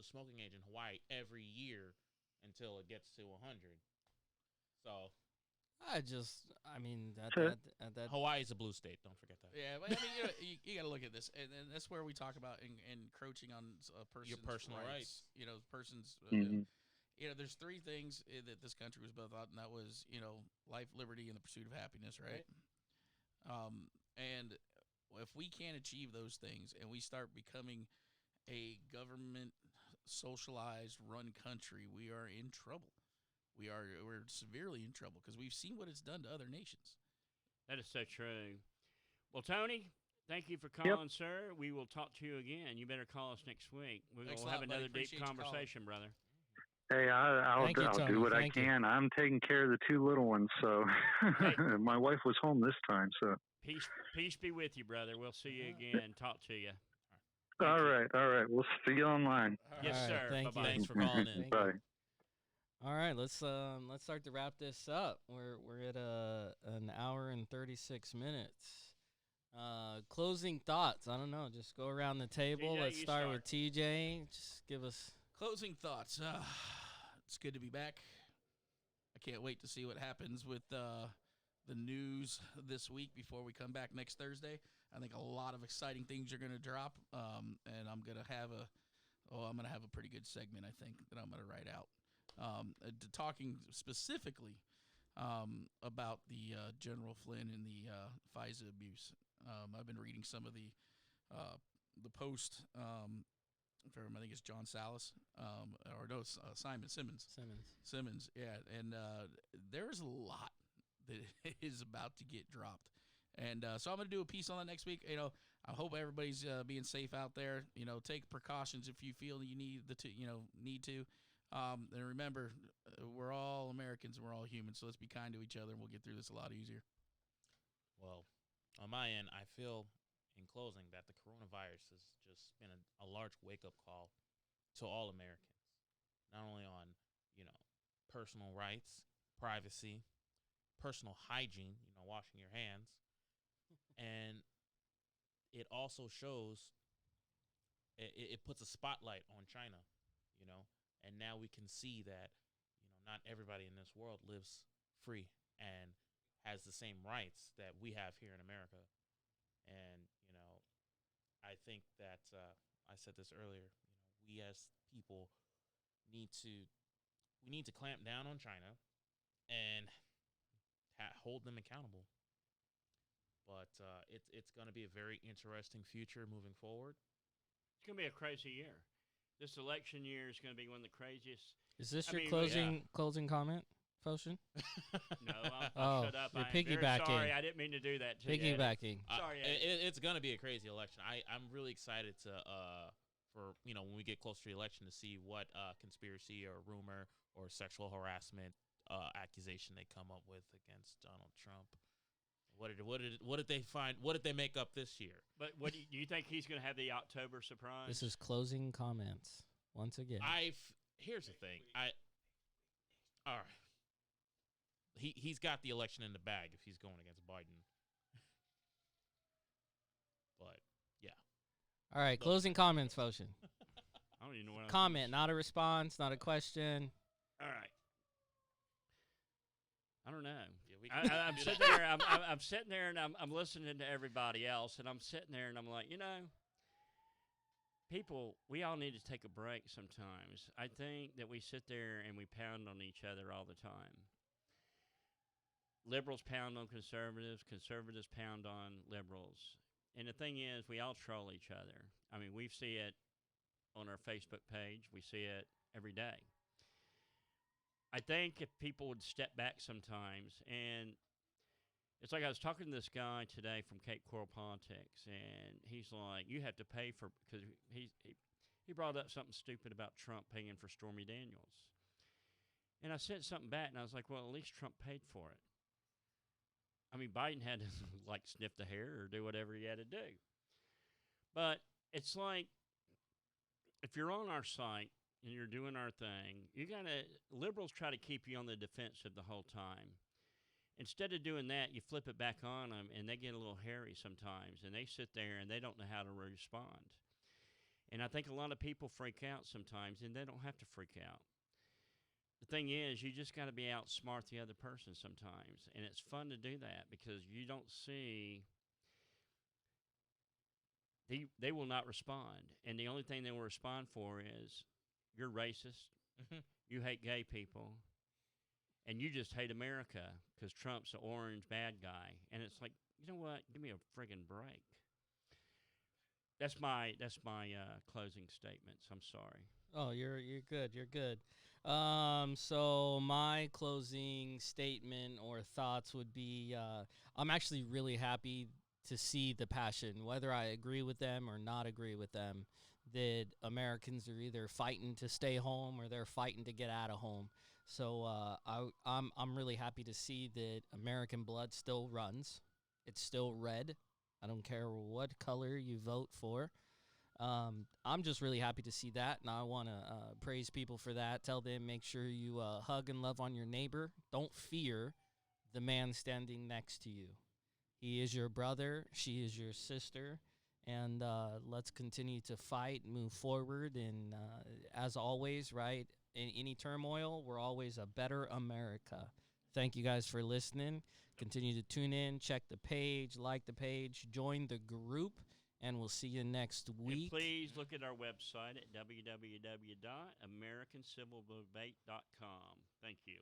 smoking age in Hawaii every year until it gets to 100. So I mean, Sure. that Hawaii is a blue state. Don't forget that. Yeah, but I mean, you got to look at this, and that's where we talk about encroaching on a person's personal rights. Person's. Mhm. There's 3 things that this country was built on, and that was, life, liberty, and the pursuit of happiness, right? And if we can't achieve those things, and we start becoming a government socialized run country, we are in trouble. We're severely in trouble because we've seen what it's done to other nations. That is so true. Well, Tony, thank you for calling, sir. We will talk to you again. You better call us next week. Thanks a We'll have lot, buddy. another deep Appreciate you calling. conversation, brother. Hey, I'll Thank you, I'll Tony. do what Thank I you. can. I'm taking care of the 2 little ones, so my wife was home this time. So Peace be with you, brother. We'll see you again. Talk to you. all right. We'll see you online. Yes, All right, sir. thank you. Bye-bye. Thanks for calling in. Thank Bye. All right, let's start to wrap this up. We're at an hour and 36 minutes. Closing thoughts. I don't know. Just go around the table. TJ, Let's you start with TJ. Just give us. Closing thoughts. It's good to be back. I can't wait to see what happens with the news this week before we come back next Thursday. I think a lot of exciting things are going to drop, and I'm going to have a pretty good segment, I think, that I'm going to write out. Talking specifically about the General Flynn and the FISA abuse. I've been reading some of the Post from, I think it's John Salas, Simon Simmons. Simmons, yeah. And there's a lot that is about to get dropped. And so I'm going to do a piece on that next week. I hope everybody's being safe out there. Take precautions if you feel you need to. And remember, we're all Americans and we're all human, so let's be kind to each other, and we'll get through this a lot easier. Well, on my end, I feel in closing that the coronavirus has just been a large wake-up call to all Americans, not only on, personal rights, privacy, personal hygiene, washing your hands, and it also shows, it puts a spotlight on China, and now we can see that, not everybody in this world lives free and has the same rights that we have here in America. And, I think that, I said this earlier, we as people need to clamp down on China and hold them accountable. But it's going to be a very interesting future moving forward. It's going to be a crazy year. This election year is going to be one of the craziest. Is this I your mean, closing comment, Foshin? No, I'll Oh, shut up. you're I am very piggybacking. sorry. I didn't mean to do that to you. Eddie. Piggybacking. Sorry, Eddie. It's gonna be a crazy election. I'm really excited to for when we get closer to the election to see what conspiracy or rumor or sexual harassment accusation they come up with against Donald Trump. What did they find? What did they make up this year? But what do you think he's going to have the October surprise? This is closing comments once again. Here's the thing. All right. He's got the election in the bag if he's going against Biden. But yeah. All right, closing comments, Foshin. I don't even know what I'm Comment, not a response, not a question. All right. I don't know. Yeah, we can I'm do sitting that. there. I'm sitting there, and I'm listening to everybody else, and I'm sitting there, and I'm like, people, we all need to take a break sometimes. I think that we sit there and we pound on each other all the time. Liberals pound on conservatives. Conservatives pound on liberals. And the thing is, we all troll each other. I mean, we see it on our Facebook page. We see it every day. I think if people would step back sometimes, and it's like I was talking to this guy today from Cape Coral Politics, and he's like, you have to pay for, because he brought up something stupid about Trump paying for Stormy Daniels. And I sent something back, and I was like, well, at least Trump paid for it. I mean, Biden had to, like, sniff the hair or do whatever he had to do. But it's like, if you're on our site and you're doing our thing, liberals try to keep you on the defensive the whole time. Instead of doing that, you flip it back on them, and they get a little hairy sometimes, and they sit there and they don't know how to respond. And I think a lot of people freak out sometimes, and they don't have to freak out. The thing is, you just got to be outsmart the other person sometimes, and it's fun to do that because you don't see. They will not respond, and the only thing they will respond for is, you're racist, you hate gay people, and you just hate America because Trump's an orange bad guy. And it's like, you know what? Give me a friggin' break. That's my closing statements. I'm sorry. Oh, you're good. You're good. So my closing statement or thoughts would be, I'm actually really happy to see the passion, whether I agree with them or not agree with them, that Americans are either fighting to stay home or they're fighting to get out of home. So I'm really happy to see that American blood still runs. It's still red. I don't care what color you vote for. I'm just really happy to see that, and I want to praise people for that. Tell them, make sure you hug and love on your neighbor. Don't fear the man standing next to you. He is your brother. She is your sister. And let's continue to fight, move forward. And as always, right, in any turmoil, we're always a better America. Thank you guys for listening. Continue to tune in, check the page, like the page, join the group, and we'll see you next week. And please look at our website at www.americancivildebate.com. Thank you.